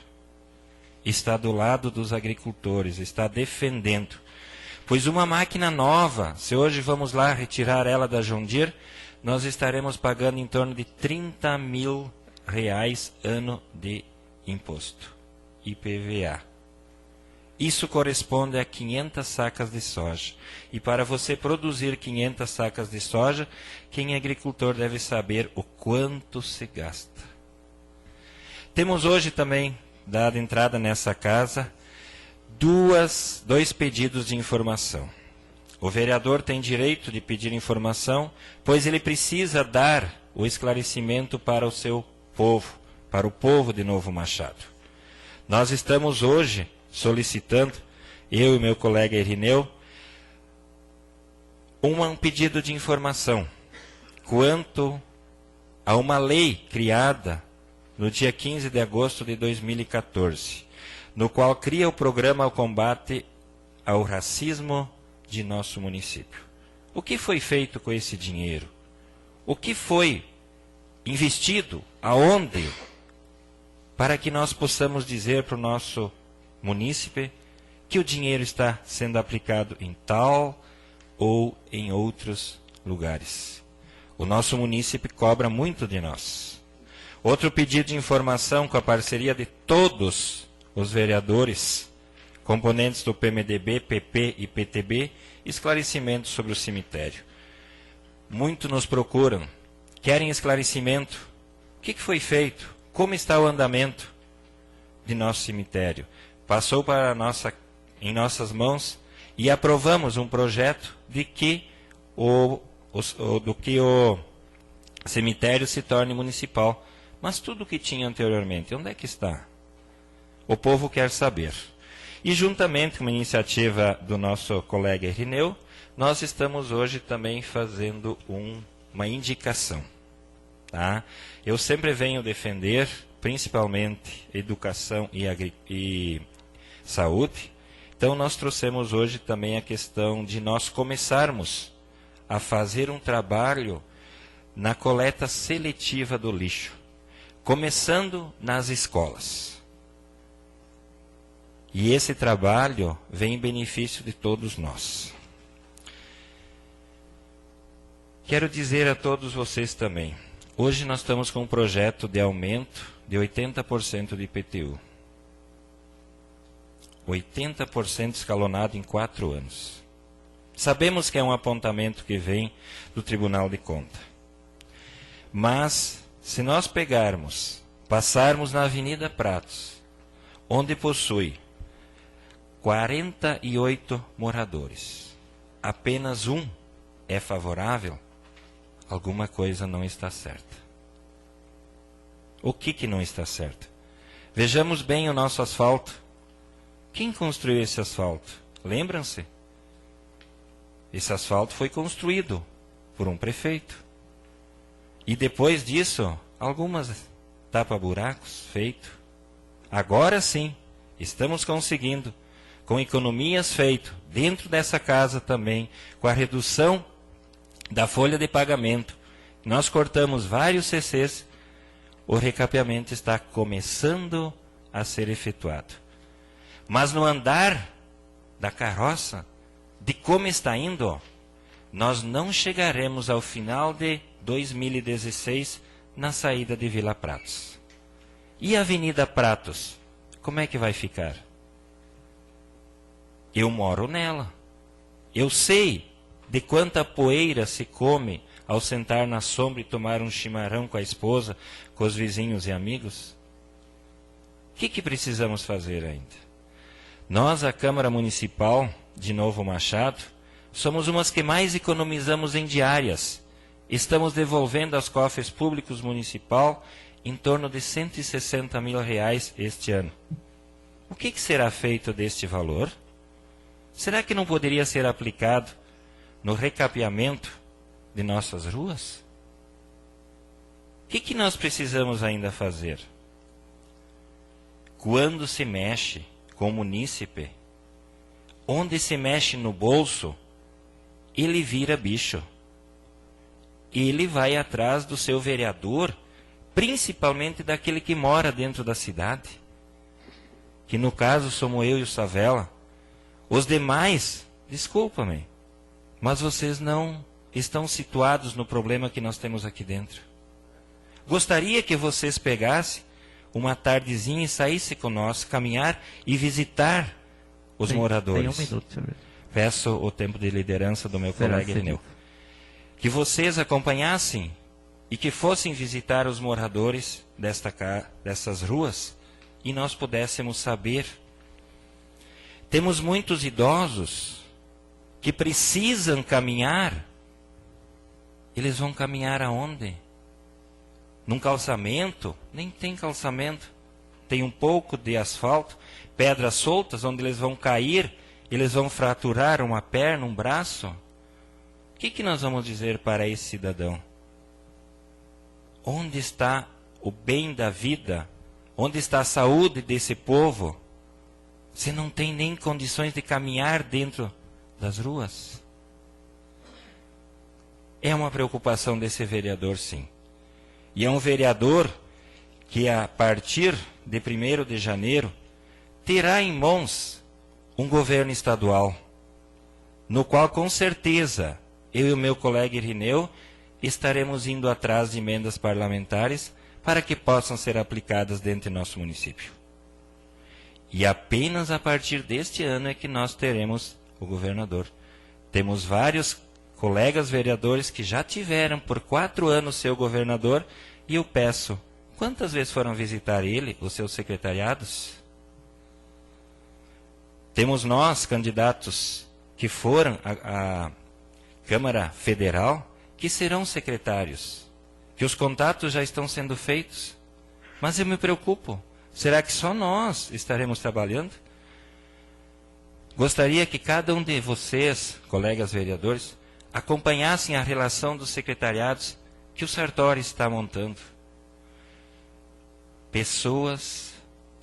Está do lado dos agricultores, está defendendo. Pois uma máquina nova, se hoje vamos lá retirar ela da John Deere, nós estaremos pagando em torno de R$30 mil ano de imposto, IPVA. Isso corresponde a 500 sacas de soja. E para você produzir 500 sacas de soja, quem é agricultor deve saber o quanto se gasta. Temos hoje também, dado entrada nessa casa, dois pedidos de informação. O vereador tem direito de pedir informação, pois ele precisa dar o esclarecimento para o seu povo, para o povo de Novo Machado. Nós estamos hoje solicitando, eu e meu colega Irineu, um pedido de informação quanto a uma lei criada no dia 15 de agosto de 2014, no qual cria o programa ao combate ao racismo de nosso município. O que foi feito com esse dinheiro? O que foi investido? Aonde? Para que nós possamos dizer para o nosso munícipe que o dinheiro está sendo aplicado em tal ou em outros lugares. O nosso munícipe cobra muito de nós. Outro pedido de informação com a parceria de todos os vereadores, componentes do PMDB, PP e PTB, esclarecimento sobre o cemitério. Muito nos procuram, querem esclarecimento O que foi feito? Como está o andamento de nosso cemitério? Passou em nossas mãos e aprovamos um projeto de que o cemitério se torne municipal. Mas tudo o que tinha anteriormente, onde é que está? O povo quer saber. E juntamente com uma iniciativa do nosso colega Irineu, nós estamos hoje também fazendo uma indicação. Tá? Eu sempre venho defender, principalmente, educação e saúde. Então nós trouxemos hoje também a questão de nós começarmos a fazer um trabalho na coleta seletiva do lixo, começando nas escolas. E esse trabalho vem em benefício de todos nós. Quero dizer a todos vocês também, hoje nós estamos com um projeto de aumento de 80% de IPTU. 80% escalonado em 4 anos. Sabemos que é um apontamento que vem do Tribunal de Contas. Mas, se nós passarmos na Avenida Pratos, onde possui 48 moradores, apenas um é favorável, alguma coisa não está certa. O que não está certo? Vejamos bem o nosso asfalto. Quem construiu esse asfalto? Lembram-se? Esse asfalto foi construído por um prefeito. E depois disso, algumas tapa-buracos feito. Agora sim, estamos conseguindo, com economias feito dentro dessa casa também, com a redução da folha de pagamento. Nós cortamos vários CCs, o recapeamento está começando a ser efetuado. Mas no andar da carroça, de como está indo, nós não chegaremos ao final de 2016 na saída de Vila Pratos. E a Avenida Pratos, como é que vai ficar? Eu moro nela. Eu sei de quanta poeira se come ao sentar na sombra e tomar um chimarrão com a esposa, com os vizinhos e amigos. O que precisamos fazer ainda? Nós, a Câmara Municipal de Novo Machado, somos umas que mais economizamos em diárias. Estamos devolvendo aos cofres públicos municipal em torno de R$160 mil este ano. O que será feito deste valor? Será que não poderia ser aplicado no recapeamento de nossas ruas? O que nós precisamos ainda fazer? Quando se mexe com o munícipe, onde se mexe no bolso, ele vira bicho. Ele vai atrás do seu vereador, principalmente daquele que mora dentro da cidade, que no caso somos eu e o Savela. Os demais, desculpa-me, mas vocês não estão situados no problema que nós temos aqui dentro. Gostaria que vocês pegassem uma tardezinha e saíssem conosco, caminhar e visitar os moradores. Tem 1 minuto, senhor. Peço o tempo de liderança do meu colega Irineu. Que vocês acompanhassem e que fossem visitar os moradores dessas ruas e nós pudéssemos saber. Temos muitos idosos que precisam caminhar. Eles vão caminhar aonde? Num calçamento? Nem tem calçamento. Tem um pouco de asfalto, pedras soltas onde eles vão cair, eles vão fraturar uma perna, um braço. O que nós vamos dizer para esse cidadão? Onde está o bem da vida? Onde está a saúde desse povo? Você não tem nem condições de caminhar dentro das ruas? É uma preocupação desse vereador, sim. E é um vereador que, a partir de 1º de janeiro, terá em mãos um governo estadual, no qual, com certeza, eu e o meu colega Irineu estaremos indo atrás de emendas parlamentares para que possam ser aplicadas dentro do nosso município. E apenas a partir deste ano é que nós teremos o governador. Temos vários colegas vereadores que já tiveram por 4 anos seu governador, e eu peço Quantas vezes foram visitar ele, os seus secretariados? Temos nós, candidatos que foram à Câmara Federal, que serão secretários, que os contatos já estão sendo feitos. Mas eu me preocupo, será que só nós estaremos trabalhando? Gostaria que cada um de vocês, colegas vereadores, acompanhassem a relação dos secretariados que o Sartori está montando. Pessoas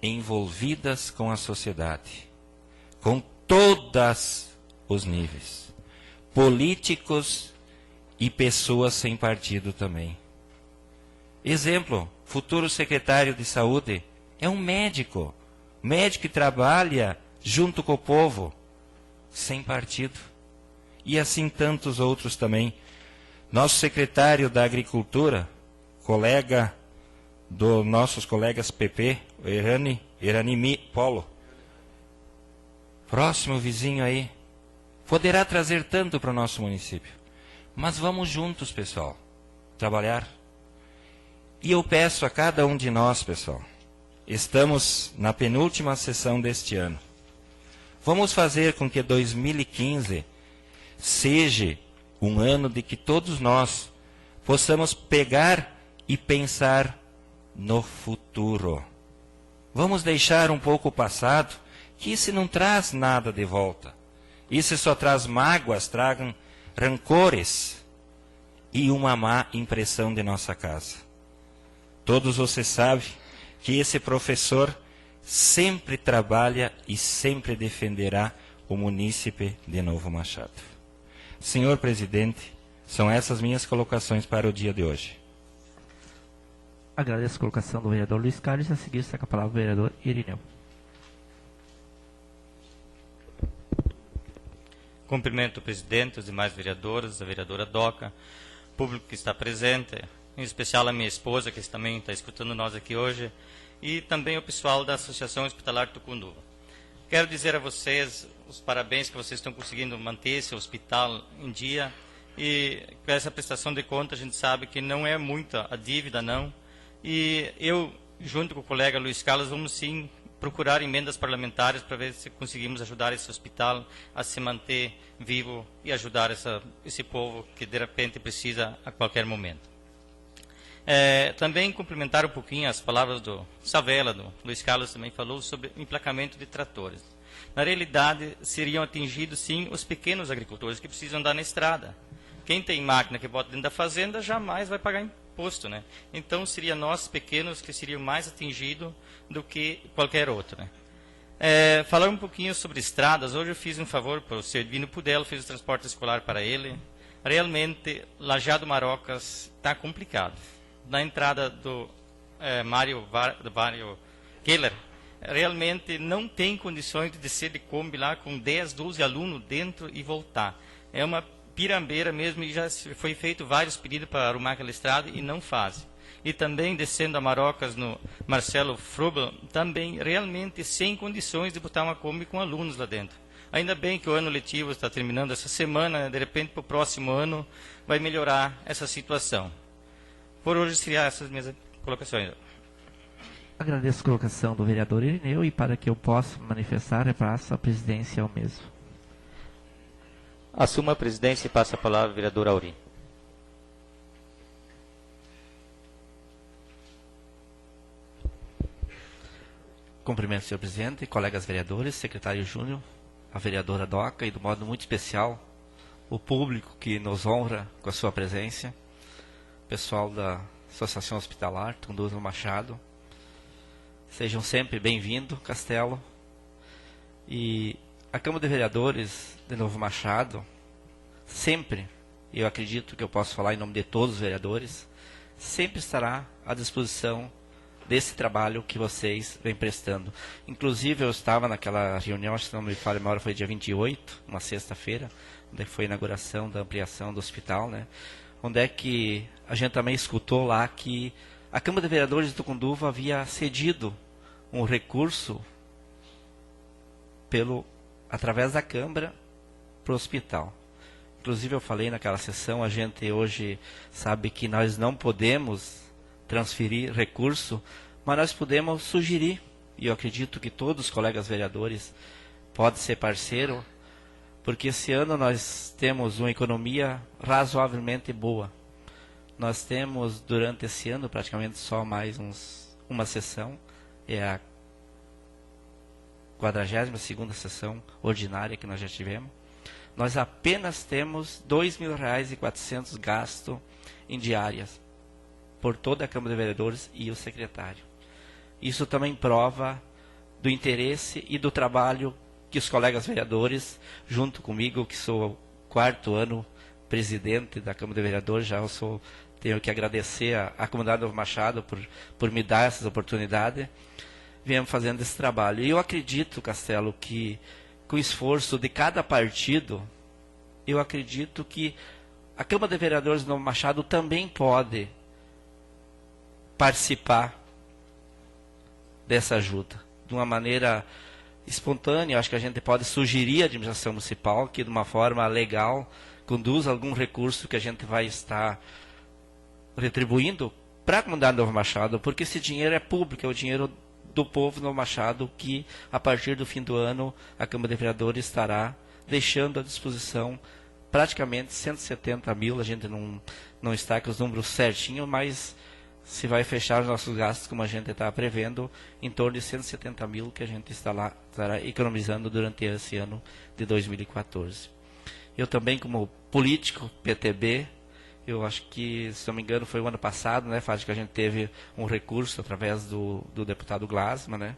envolvidas com a sociedade, com todos os níveis, políticos e pessoas sem partido também. Exemplo, futuro secretário de saúde é um médico que trabalha junto com o povo, sem partido. E assim tantos outros também. Nosso secretário da Agricultura, colega dos nossos colegas PP, Eranimi Polo, próximo vizinho aí, poderá trazer tanto para o nosso município. Mas vamos juntos, pessoal, trabalhar. E eu peço a cada um de nós, pessoal, estamos na penúltima sessão deste ano. Vamos fazer com que 2015 seja um ano de que todos nós possamos pegar e pensar no futuro. Vamos deixar um pouco o passado, que isso não traz nada de volta. Isso só traz mágoas, tragam rancores e uma má impressão de nossa casa. Todos vocês sabem que esse professor sempre trabalha e sempre defenderá o munícipe de Novo Machado. Senhor presidente, são essas minhas colocações para o dia de hoje. Agradeço a colocação do vereador Luiz Carlos. A seguir, segue a palavra o vereador Irineu. Cumprimento o presidente, os demais vereadores, a vereadora Doca, o público que está presente, em especial a minha esposa, que também está escutando nós aqui hoje, e também o pessoal da Associação Hospitalar Tucunduva. Quero dizer a vocês os parabéns que vocês estão conseguindo manter esse hospital em dia, e com essa prestação de conta a gente sabe que não é muita a dívida, não, e eu, junto com o colega Luiz Carlos, vamos sim procurar emendas parlamentares para ver se conseguimos ajudar esse hospital a se manter vivo e ajudar esse povo que de repente precisa a qualquer momento. Também complementar um pouquinho as palavras do Savela, do Luiz Carlos também falou sobre o emplacamento de tratores. Na realidade, seriam atingidos sim os pequenos agricultores que precisam andar na estrada. Quem tem máquina que bota dentro da fazenda jamais vai pagar imposto, né? Então seria nós pequenos que seriam mais atingidos do que qualquer outro, né? Falar um pouquinho sobre estradas. Hoje eu fiz um favor para o seu Edvino Pudelo, fiz o transporte escolar para ele. Realmente, Lajeado Marocas está complicado. Na entrada do Mário Keller, realmente não tem condições de descer de Kombi lá com 10, 12 alunos dentro e voltar. É uma pirambeira mesmo, e já foi feito vários pedidos para arrumar aquela estrada e não fazem. E também descendo a Marocas no Marcelo Frubel, também realmente sem condições de botar uma Kombi com alunos lá dentro. Ainda bem que o ano letivo está terminando essa semana, de repente para o próximo ano vai melhorar essa situação. Por hoje seriam essas minhas colocações. Agradeço a colocação do vereador Irineu e para que eu possa manifestar, repasso a presidência ao mesmo. Assuma a presidência e passa a palavra ao vereador Auri. Cumprimento, senhor presidente, colegas vereadores, secretário Júnior, a vereadora Doca e, de modo muito especial, o público que nos honra com a sua presença, pessoal da Associação Hospitalar Tucunduva Machado. Sejam sempre bem-vindos, Castelo. E a Câmara de Vereadores de Novo Machado, sempre, eu acredito que eu posso falar em nome de todos os vereadores, sempre estará à disposição desse trabalho que vocês vêm prestando. Inclusive, eu estava naquela reunião, se não me falha a memória, foi dia 28, uma sexta-feira, onde foi a inauguração da ampliação do hospital, né? Onde é que a gente também escutou lá que a Câmara de Vereadores de Tucunduva havia cedido um recurso através da Câmara para o hospital. Inclusive, eu falei naquela sessão, a gente hoje sabe que nós não podemos transferir recurso, mas nós podemos sugerir, e eu acredito que todos os colegas vereadores podem ser parceiro, porque esse ano nós temos uma economia razoavelmente boa. Nós temos durante esse ano praticamente só mais uma sessão, é a 42ª sessão ordinária que nós já tivemos. Nós apenas temos R$ 2.400 gasto em diárias por toda a Câmara de Vereadores e o secretário. Isso também prova do interesse e do trabalho que os colegas vereadores, junto comigo, que sou o 4º ano presidente da Câmara de Vereadores, tenho que agradecer à comunidade Novo Machado por me dar essas oportunidades, viemos fazendo esse trabalho. E eu acredito, Castelo, que com o esforço de cada partido, eu acredito que a Câmara de Vereadores de Novo Machado também pode participar dessa ajuda. De uma maneira espontânea, acho que a gente pode sugerir à administração municipal que, de uma forma legal, conduza algum recurso que a gente vai estar retribuindo para a comunidade de Novo Machado, porque esse dinheiro é público, é o dinheiro do povo de Novo Machado, que a partir do fim do ano a Câmara de Vereadores estará deixando à disposição praticamente 170 mil, a gente não está com os números certinhos, mas se vai fechar os nossos gastos, como a gente está prevendo, em torno de 170 mil que a gente estará economizando durante esse ano de 2014. Eu também, como político, PTB, eu acho que, se não me engano, foi o ano passado, né, Fábio, que a gente teve um recurso através do deputado Glasman, né?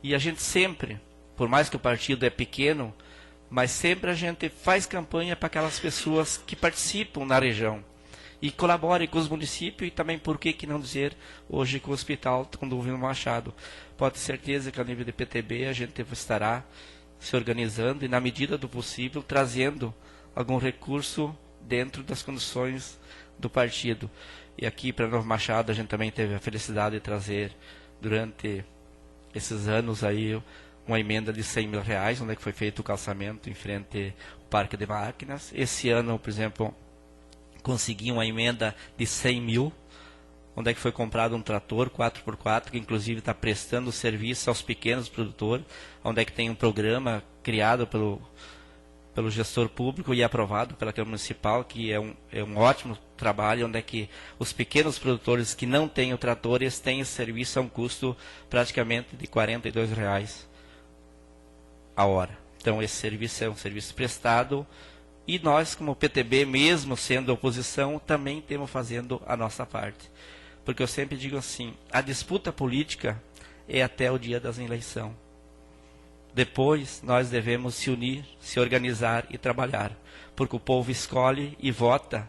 E a gente sempre, por mais que o partido é pequeno, mas sempre a gente faz campanha para aquelas pessoas que participam na região e colaborem com os municípios e também, por que não dizer, hoje com o Hospital Tucunduva Machado. Pode ter certeza que a nível de PTB a gente estará se organizando e, na medida do possível, trazendo algum recurso dentro das condições do partido. E aqui para Novo Machado a gente também teve a felicidade de trazer, durante esses anos aí, uma emenda de R$100 mil, onde é que foi feito o calçamento em frente ao Parque de Máquinas. Esse ano, por exemplo, consegui uma emenda de 100 mil, onde é que foi comprado um trator 4x4, que inclusive está prestando serviço aos pequenos produtores, onde é que tem um programa criado pelo gestor público e aprovado pela Câmara Municipal, que é um ótimo trabalho, onde é que os pequenos produtores que não têm o trator, eles têm esse serviço a um custo praticamente de R$ 42 a hora. Então esse serviço é um serviço prestado, e nós, como PTB, mesmo sendo oposição, também estamos fazendo a nossa parte. Porque eu sempre digo assim, a disputa política é até o dia das eleições. Depois, nós devemos se unir, se organizar e trabalhar. Porque o povo escolhe e vota.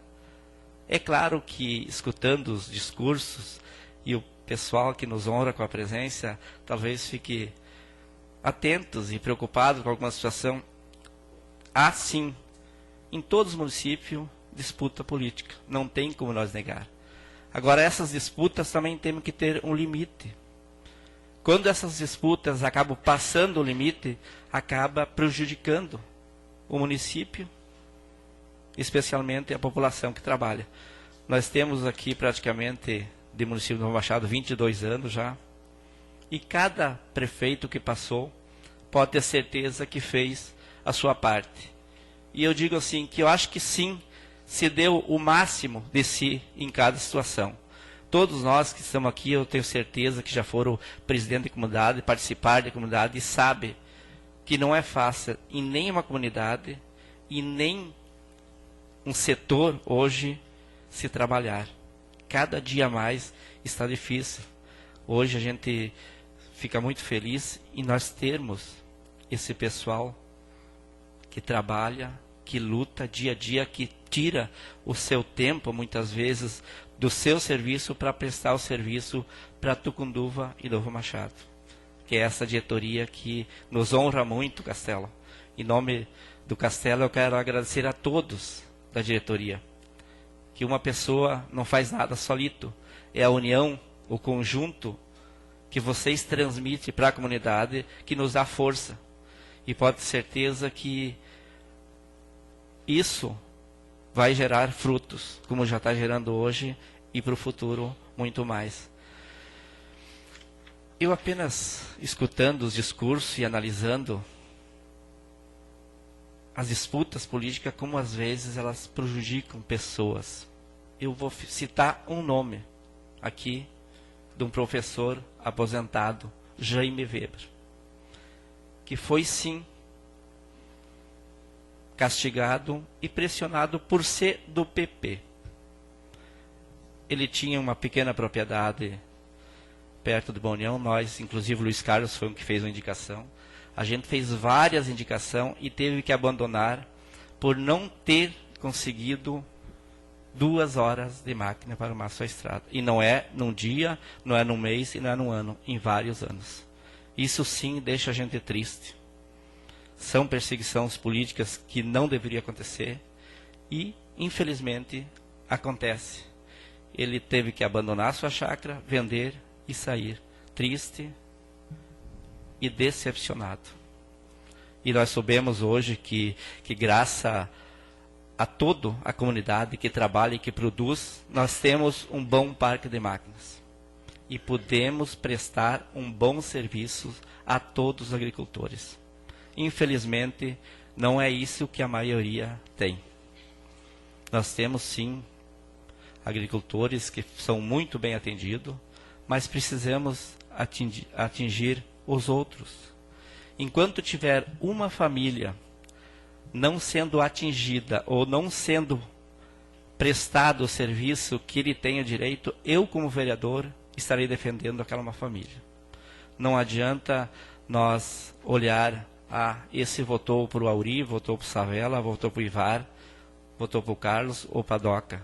É claro que, escutando os discursos, e o pessoal que nos honra com a presença, talvez fique atentos e preocupados com alguma situação. Há, sim, em todos os municípios, disputa política. Não tem como nós negar. Agora, essas disputas também temos que ter um limite. Quando essas disputas acabam passando o limite, acaba prejudicando o município, especialmente a população que trabalha. Nós temos aqui praticamente, de município de Novo Machado, 22 anos já, e cada prefeito que passou pode ter certeza que fez a sua parte. E eu digo assim, que eu acho que sim, se deu o máximo de si em cada situação. Todos nós que estamos aqui, eu tenho certeza que já foram presidente de comunidade, participar da comunidade, e sabe que não é fácil em nenhuma comunidade e nem um setor hoje se trabalhar. Cada dia mais está difícil. Hoje a gente fica muito feliz em nós termos esse pessoal que trabalha, que luta dia a dia, que tira o seu tempo, muitas vezes, do seu serviço para prestar o serviço para Tucunduva e Novo Machado. Que é essa diretoria que nos honra muito, Castelo. Em nome do Castelo, eu quero agradecer a todos da diretoria. Que uma pessoa não faz nada solito. É a união, o conjunto que vocês transmitem para a comunidade que nos dá força. E pode ter certeza que isso vai gerar frutos, como já está gerando hoje, e para o futuro muito mais. Eu apenas escutando os discursos e analisando as disputas políticas, como às vezes elas prejudicam pessoas. Eu vou citar um nome aqui de um professor aposentado, Jaime Weber, que foi sim castigado e pressionado por ser do PP. Ele tinha uma pequena propriedade perto de Boa União, nós, inclusive o Luiz Carlos foi o que fez uma indicação. A gente fez várias indicações e teve que abandonar por não ter conseguido 2 horas de máquina para arrumar sua estrada. E não é num dia, não é num mês e não é num ano, em vários anos. Isso sim deixa a gente triste. São perseguições políticas que não deveriam acontecer e, infelizmente, acontece. Ele teve que abandonar sua chácara, vender e sair triste e decepcionado. E nós soubemos hoje que graças a toda a comunidade que trabalha e que produz, nós temos um bom parque de máquinas. E podemos prestar um bom serviço a todos os agricultores. Infelizmente, não é isso que a maioria tem. Nós temos sim agricultores que são muito bem atendidos, mas precisamos atingir os outros. Enquanto tiver uma família não sendo atingida ou não sendo prestado o serviço que ele tenha direito, eu como vereador estarei defendendo aquela uma família. Não adianta nós olhar, esse votou para o Auri, votou para o Savela, votou para o Ivar, votou para o Carlos ou para a Doca.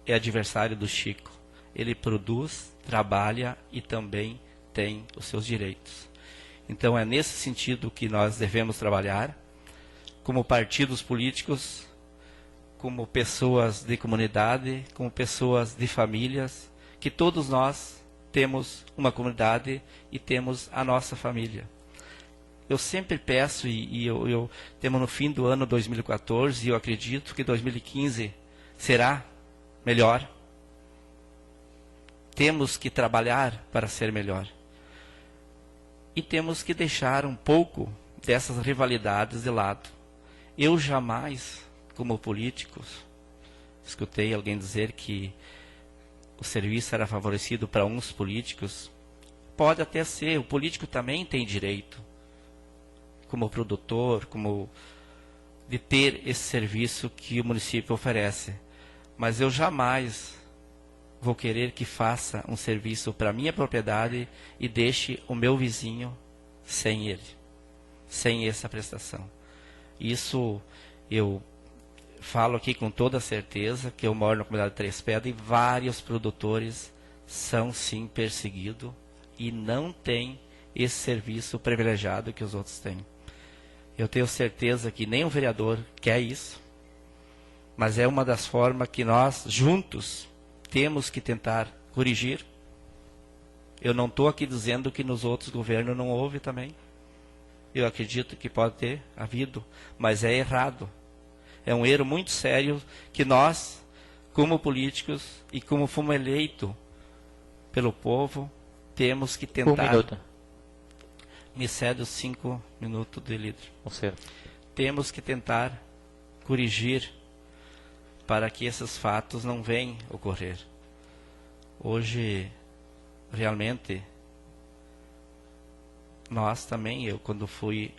É adversário do Chico. Ele produz, trabalha e também tem os seus direitos. Então é nesse sentido que nós devemos trabalhar, como partidos políticos, como pessoas de comunidade, como pessoas de famílias, que todos nós temos uma comunidade e temos a nossa família. Eu sempre peço, eu temos no fim do ano 2014, e eu acredito que 2015 será melhor. Temos que trabalhar para ser melhor. E temos que deixar um pouco dessas rivalidades de lado. Eu jamais, como político, escutei alguém dizer que o serviço era favorecido para uns políticos. Pode até ser, o político também tem direito, como produtor, como de ter esse serviço que o município oferece. Mas eu jamais vou querer que faça um serviço para a minha propriedade e deixe o meu vizinho sem ele, sem essa prestação. Isso eu falo aqui com toda certeza, que eu moro na comunidade de Três Pedras e vários produtores são sim perseguidos e não têm esse serviço privilegiado que os outros têm. Eu tenho certeza que nem o vereador quer isso, mas é uma das formas que nós, juntos, temos que tentar corrigir. Eu não estou aqui dizendo que nos outros governos não houve também. Eu acredito que pode ter havido, mas é errado. É um erro muito sério que nós, como políticos e como fomos eleitos pelo povo, temos que tentar... 1 minuto. Me cede os 5 minutos de líder. Certo. Temos que tentar corrigir para que esses fatos não venham ocorrer. Hoje, realmente, nós também, eu quando fui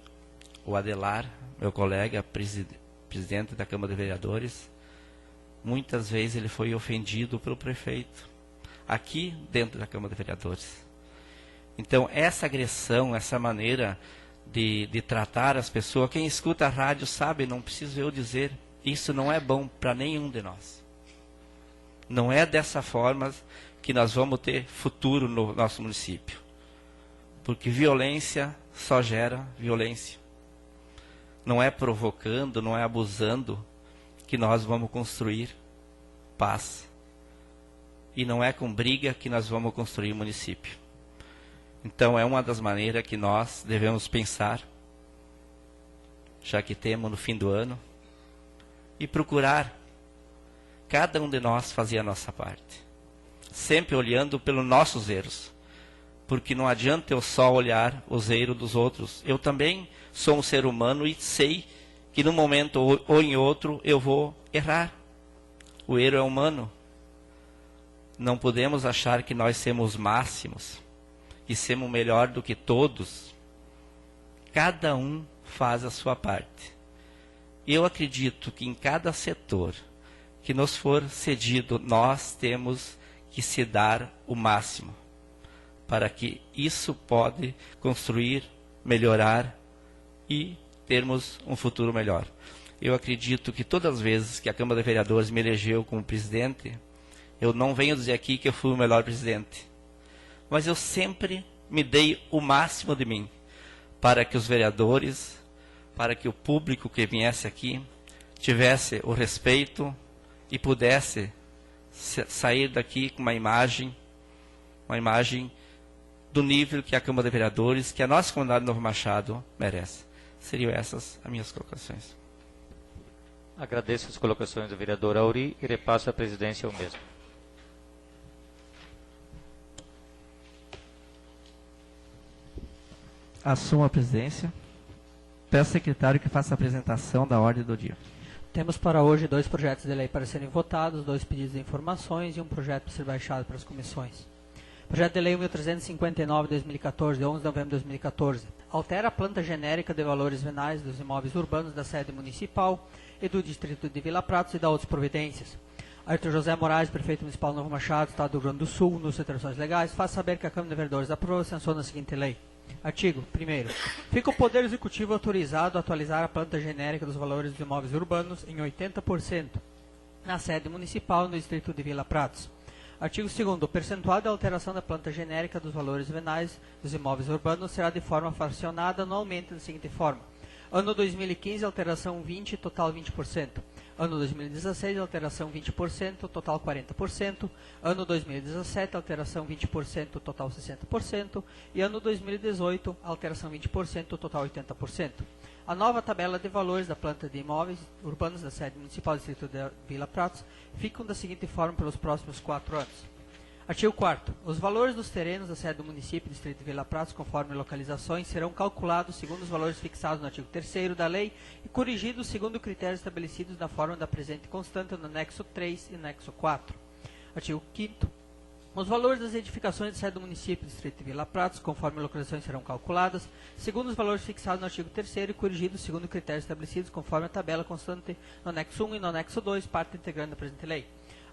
o Adelar, meu colega, presidente da Câmara de Vereadores, muitas vezes ele foi ofendido pelo prefeito, aqui dentro da Câmara de Vereadores. Então, essa agressão, essa maneira de tratar as pessoas, quem escuta a rádio sabe, não preciso eu dizer, isso não é bom para nenhum de nós. Não é dessa forma que nós vamos ter futuro no nosso município. Porque violência só gera violência. Não é provocando, não é abusando que nós vamos construir paz. E não é com briga que nós vamos construir o município. Então é uma das maneiras que nós devemos pensar, já que temos no fim do ano, e procurar cada um de nós fazer a nossa parte. sempre olhando pelos nossos erros. Porque não adianta eu só olhar os erros dos outros. Eu também sou um ser humano e sei que num momento ou em outro eu vou errar. O erro é humano. Não podemos achar que nós somos máximos e somos melhor do que todos. Cada um faz a sua parte. Eu acredito que em cada setor que nos for cedido, nós temos que se dar o máximo, para que isso pode construir, melhorar e termos um futuro melhor. Eu acredito que todas as vezes que a Câmara de Vereadores me elegeu como presidente, eu não venho dizer aqui que eu fui o melhor presidente, mas eu sempre me dei o máximo de mim, para que os vereadores, para que o público que viesse aqui, tivesse o respeito e pudesse sair daqui com uma imagem do nível que a Câmara de Vereadores, que a nossa comunidade de Novo Machado merece. Seriam essas as minhas colocações. Agradeço as colocações do vereador Auri e repasso a presidência ao mesmo. Assumo a presidência. Peço ao secretário que faça a apresentação da ordem do dia. Temos para hoje 2 projetos de lei para serem votados, 2 pedidos de informações e um projeto para ser baixado para as comissões. Projeto de lei 1359 de 2014, de 11 de novembro de 2014, altera a planta genérica de valores venais dos imóveis urbanos da sede municipal e do distrito de Vila Pratos e dá outras providências. Ayrton José Moraes, prefeito municipal de Novo Machado, Estado do Rio Grande do Sul, nos alterações legais, faz saber que a Câmara de Vereadores aprova e sanciona a seguinte lei. Artigo 1º. Fica o Poder Executivo autorizado a atualizar a planta genérica dos valores dos imóveis urbanos em 80% na sede municipal no distrito de Vila Pratos. Artigo 2º. O percentual de alteração da planta genérica dos valores venais dos imóveis urbanos será de forma fracionada anualmente da seguinte forma. Ano 2015, alteração 20, total 20%. Ano 2016, alteração 20%, total 40%. Ano 2017, alteração 20%, total 60%. E ano 2018, alteração 20%, total 80%. A nova tabela de valores da planta de imóveis urbanos da sede municipal do distrito de Vila Pratos ficam da seguinte forma pelos próximos 4 anos. Artigo 4º. Os valores dos terrenos da sede do município do distrito de Vila Pratos, conforme localizações, serão calculados segundo os valores fixados no artigo 3º da lei e corrigidos segundo critérios estabelecidos na forma da presente constante no anexo 3 e anexo 4. Artigo 5º. Os valores das edificações da sede do município do distrito de Vila Pratos, conforme localizações, serão calculadas segundo os valores fixados no artigo 3º e corrigidos segundo critérios estabelecidos conforme a tabela constante no anexo 1 e no anexo 2, parte integrante da presente lei.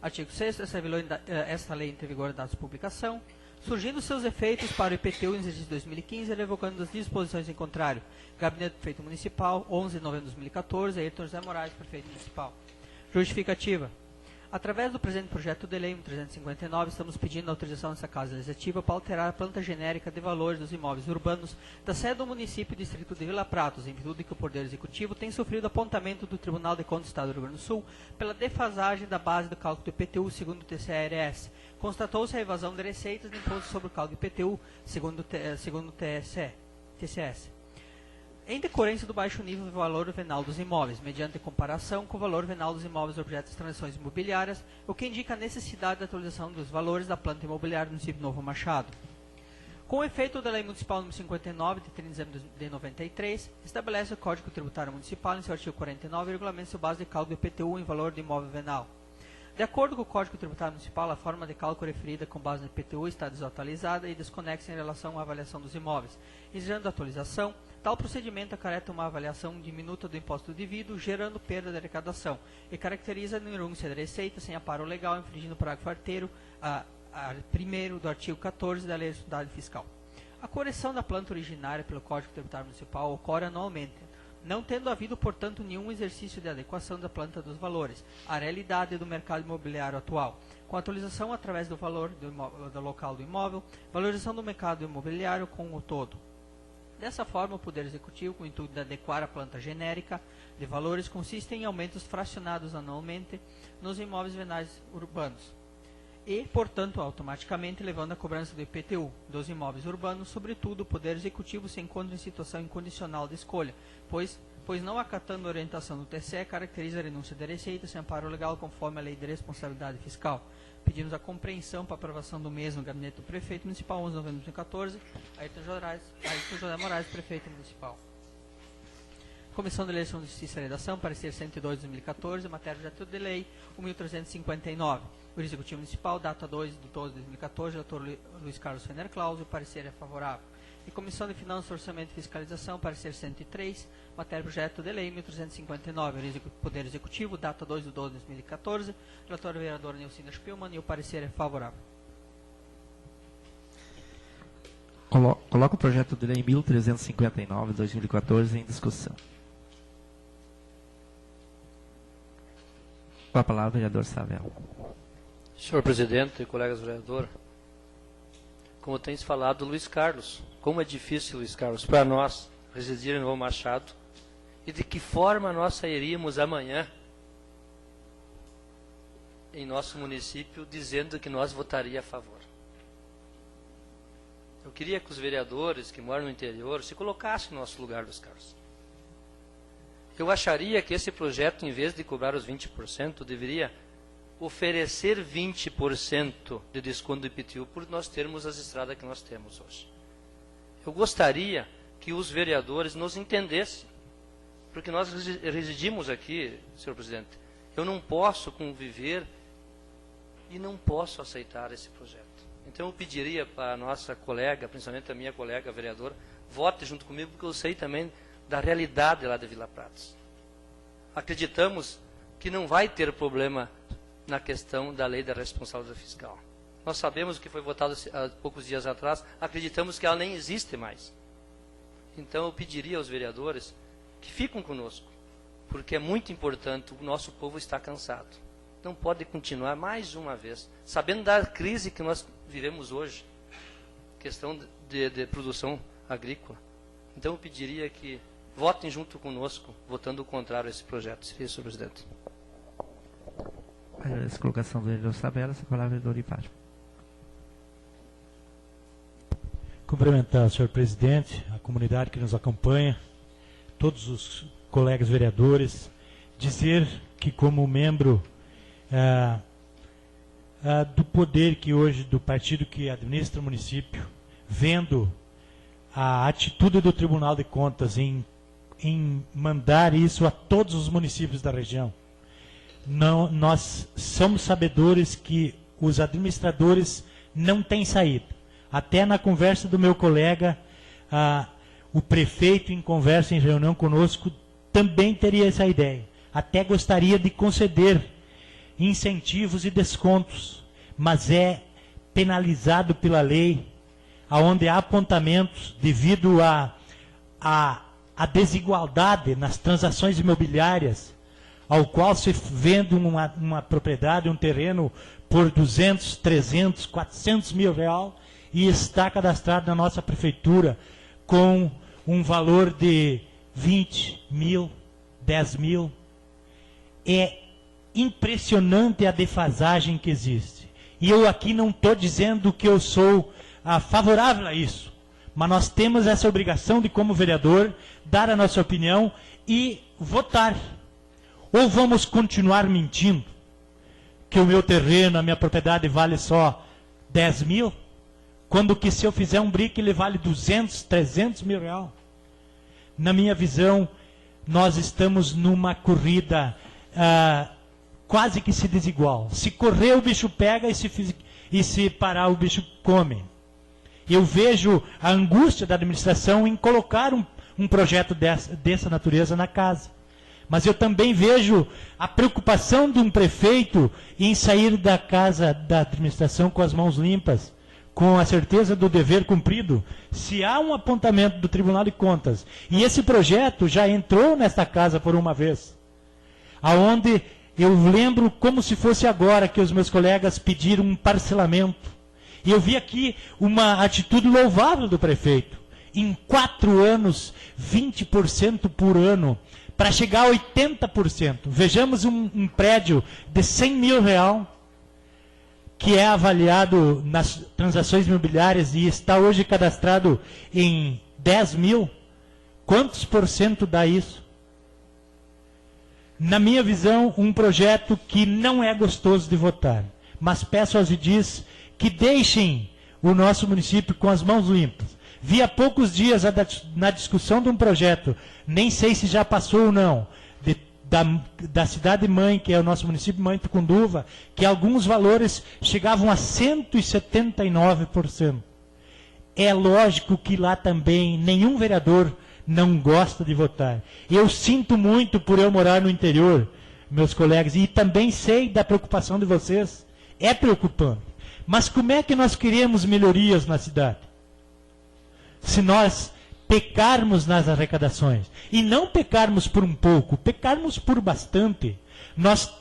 Artigo 6º. Esta lei entra em vigor em data de publicação, surgindo seus efeitos para o IPTU em exercício de 2015, revogando as disposições em contrário. Gabinete do Prefeito Municipal, 11 de novembro de 2014, Ayrton José Moraes, Prefeito Municipal. Justificativa. Através do presente projeto de lei 1359, estamos pedindo a autorização dessa Casa Legislativa para alterar a planta genérica de valores dos imóveis urbanos da sede do município e distrito de Vila Pratos, em virtude que o Poder Executivo tem sofrido apontamento do Tribunal de Contas do Estado do Rio Grande do Sul pela defasagem da base do cálculo do IPTU, segundo o TCE-RS. Constatou-se a evasão de receitas de imposto sobre o cálculo do IPTU, segundo o TCS. Em decorrência do baixo nível do valor venal dos imóveis, mediante comparação com o valor venal dos imóveis objetos de transações imobiliárias, o que indica a necessidade da atualização dos valores da planta imobiliária do município de Novo Machado. Com o efeito da Lei Municipal nº 59, de 30 de dezembro de 93, estabelece o Código Tributário Municipal, em seu artigo 49, e regulamenta sua base de cálculo do IPTU em valor do imóvel venal. De acordo com o Código Tributário Municipal, a forma de cálculo referida com base no IPTU está desatualizada e desconexa em relação à avaliação dos imóveis. Exigendo a atualização, tal procedimento acarreta uma avaliação diminuta do imposto devido, gerando perda de arrecadação, e caracteriza a inércia de receita sem amparo legal, infringindo o parágrafo 1º do artigo 14 da Lei de Responsabilidade Fiscal. A correção da planta originária pelo Código Tributário Municipal ocorre anualmente, não tendo havido, portanto, nenhum exercício de adequação da planta dos valores à realidade do mercado imobiliário atual, com atualização através do valor do local do imóvel, valorização do mercado imobiliário como o todo. Dessa forma, o Poder Executivo, com o intuito de adequar a planta genérica de valores, consiste em aumentos fracionados anualmente nos imóveis venais urbanos e, portanto, automaticamente levando a cobrança do IPTU dos imóveis urbanos. Sobretudo, o Poder Executivo se encontra em situação incondicional de escolha, pois pois não acatando a orientação do TCE, caracteriza a renúncia da Receita sem amparo legal conforme a Lei de Responsabilidade Fiscal. Pedimos a compreensão para aprovação do mesmo no gabinete do prefeito municipal, 11 de novembro de 2014, Ayrton José Moraes, prefeito municipal. Comissão de Eleição, Justiça e Redação, parecer 102 de 2014, matéria de projeto de lei 1359. O Executivo Municipal, data 2 de 12 de 2014, doutor Luiz Carlos Fener Claus, o parecer é favorável. E Comissão de Finanças, Orçamento e Fiscalização, parecer 103, matéria de projeto de lei 1359. Poder Executivo, data 2 de 12 de 2014, relator vereador Nilcinda Spielmann, e o parecer é favorável. Coloco o projeto de lei 1359 de 2014 em discussão. Com a palavra, vereador Savel. Senhor presidente, colegas vereadores, como tem se falado, Luiz Carlos, como é difícil, Luiz Carlos, para nós residir em Novo Machado, e de que forma nós sairíamos amanhã em nosso município dizendo que nós votaria a favor. Eu queria que os vereadores que moram no interior se colocassem no nosso lugar, Luiz Carlos. Eu acharia que esse projeto, em vez de cobrar os 20%, deveria oferecer 20% de desconto do IPTU por nós termos as estradas que nós temos hoje. Eu gostaria que os vereadores nos entendessem, porque nós residimos aqui, senhor presidente. Eu não posso conviver e não posso aceitar esse projeto. Então eu pediria para a nossa colega, principalmente a minha colega vereadora, vote junto comigo, porque eu sei também da realidade lá de Vila Pratos. Acreditamos que não vai ter problema na questão da lei da responsabilidade fiscal. Nós sabemos que foi votado há poucos dias atrás, acreditamos que ela nem existe mais. Então eu pediria aos vereadores que fiquem conosco, porque é muito importante, o nosso povo está cansado. Não pode continuar mais uma vez, sabendo da crise que nós vivemos hoje, questão de produção agrícola. Então eu pediria que votem junto conosco, votando o contrário a esse projeto. Seria isso, senhor presidente. Essa colocação do vereador Sabela, essa palavra é do Oripar. Cumprimentar o senhor presidente, a comunidade que nos acompanha, todos os colegas vereadores, dizer que como membro do poder que hoje, do partido que administra o município, vendo a atitude do Tribunal de Contas em mandar isso a todos os municípios da região, nós somos sabedores que os administradores não têm saída. Até na conversa do meu colega, o prefeito, em conversa, em reunião conosco, também teria essa ideia. Até gostaria de conceder incentivos e descontos, mas é penalizado pela lei, aonde há apontamentos devido à desigualdade nas transações imobiliárias, ao qual se vende uma propriedade, um terreno por 200, 300, 400 mil reais e está cadastrado na nossa prefeitura com um valor de 20 mil, 10 mil. É impressionante a defasagem que existe. E eu aqui não estou dizendo que eu sou favorável a isso, mas nós temos essa obrigação de, como vereador, dar a nossa opinião e votar. Ou vamos continuar mentindo que o meu terreno, a minha propriedade vale só 10 mil, quando que se eu fizer um brick ele vale 200, 300 mil reais. Na minha visão, nós estamos numa corrida quase que se desigual. Se correr o bicho pega e se parar o bicho come. Eu vejo a angústia da administração em colocar um projeto dessa natureza na casa. Mas eu também vejo a preocupação de um prefeito em sair da casa da administração com as mãos limpas, com a certeza do dever cumprido. Se há um apontamento do Tribunal de Contas, e esse projeto já entrou nesta casa por uma vez, aonde eu lembro como se fosse agora que os meus colegas pediram um parcelamento. E eu vi aqui uma atitude louvável do prefeito. Em 4 anos, 20% por ano, para chegar a 80%. Vejamos um prédio de 100 mil reais, que é avaliado nas transações imobiliárias e está hoje cadastrado em 10 mil. Quantos por cento dá isso? na minha visão, um projeto que não é gostoso de votar. Mas peço aos edis que deixem o nosso município com as mãos limpas. Vi há poucos dias na discussão de um projeto, nem sei se já passou ou não, da cidade-mãe, que é o nosso município-mãe Tucunduva, que alguns valores chegavam a 179%. É lógico que lá também nenhum vereador não gosta de votar. Eu sinto muito por eu morar no interior, meus colegas, e também sei da preocupação de vocês. É preocupante. Mas como é que nós queremos melhorias na cidade? Se nós pecarmos nas arrecadações, e não pecarmos por um pouco, pecarmos por bastante. Nós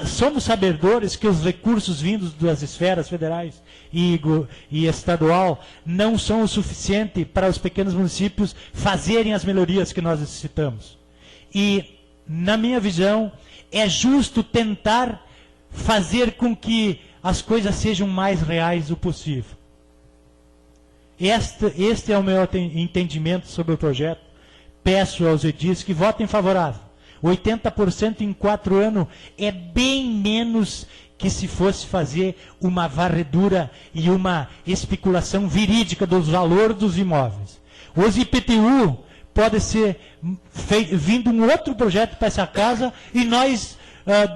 somos sabedores que os recursos vindos das esferas federais e estadual não são o suficiente para os pequenos municípios fazerem as melhorias que nós necessitamos. E, na minha visão, é justo tentar fazer com que as coisas sejam mais reais o possível. Este é o meu entendimento sobre o projeto. Peço aos edis que votem favorável. 80% em 4 anos é bem menos que se fosse fazer uma varredura e uma especulação verídica dos valores dos imóveis. Os IPTU pode ser vindo um outro projeto para essa casa e nós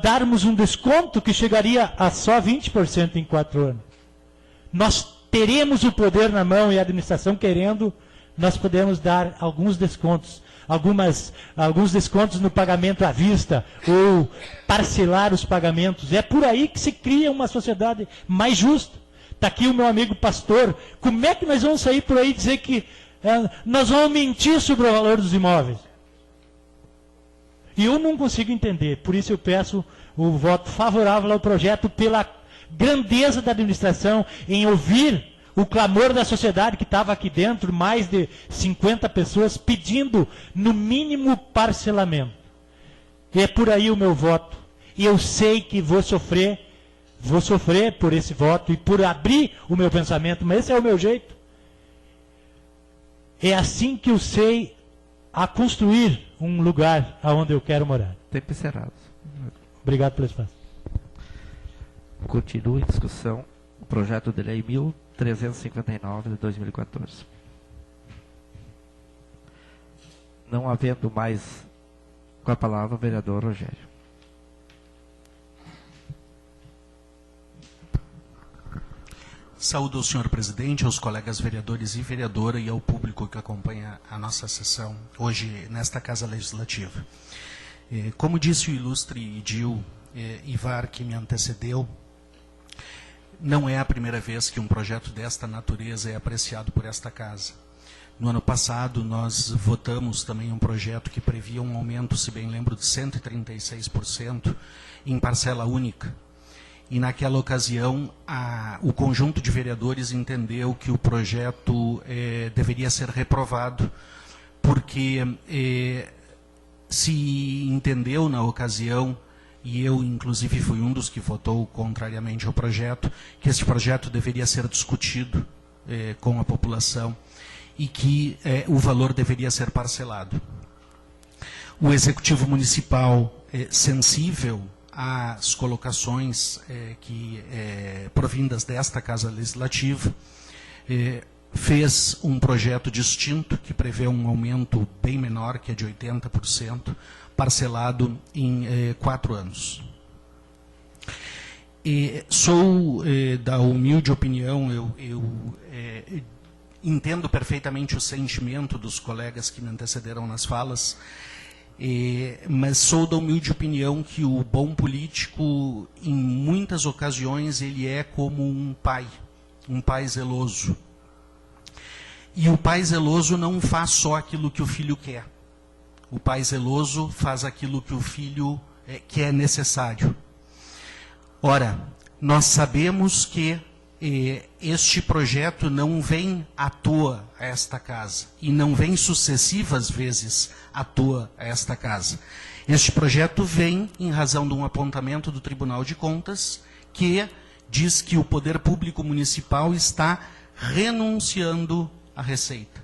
darmos um desconto que chegaria a só 20% em 4 anos. Nós teremos o poder na mão e a administração querendo, nós podemos dar alguns descontos. Alguns descontos no pagamento à vista ou parcelar os pagamentos. É por aí que se cria uma sociedade mais justa. Está aqui o meu amigo pastor. Como é que nós vamos sair por aí e dizer que nós vamos mentir sobre o valor dos imóveis? E eu não consigo entender. Por isso eu peço o voto favorável ao projeto pela grandeza da administração em ouvir o clamor da sociedade que estava aqui dentro, mais de 50 pessoas pedindo, no mínimo, parcelamento. E é por aí o meu voto. E eu sei que vou sofrer por esse voto e por abrir o meu pensamento, mas esse é o meu jeito. É assim que eu sei a construir um lugar onde eu quero morar. Tempo encerrado. Obrigado pelo espaço. Continua em discussão o projeto de lei 1359 de 2014. Não havendo mais com a palavra o vereador Rogério. Saúdo ao senhor presidente, aos colegas vereadores e vereadora e ao público que acompanha a nossa sessão hoje nesta Casa Legislativa. Como disse o ilustre Idil Ivar, que me antecedeu, não é a primeira vez que um projeto desta natureza é apreciado por esta casa. No ano passado, nós votamos também um projeto que previa um aumento, se bem lembro, de 136% em parcela única. E naquela ocasião, o conjunto de vereadores entendeu que o projeto deveria ser reprovado, porque se entendeu na ocasião, e eu, inclusive, fui um dos que votou contrariamente ao projeto, que esse projeto deveria ser discutido com a população e que o valor deveria ser parcelado. O Executivo Municipal, sensível às colocações provindas desta Casa Legislativa, fez um projeto distinto que prevê um aumento bem menor, que é de 80%, parcelado em 4 anos. Sou da humilde opinião, eu entendo perfeitamente o sentimento dos colegas que me antecederam nas falas, mas sou da humilde opinião que o bom político, em muitas ocasiões, ele é como um pai zeloso. E o pai zeloso não faz só aquilo que o filho quer. O pai zeloso faz aquilo que o filho que é necessário. Ora, nós sabemos que este projeto não vem à toa a esta casa, e não vem sucessivas vezes à toa a esta casa. Este projeto vem em razão de um apontamento do Tribunal de Contas, que diz que o poder público municipal está renunciando à receita.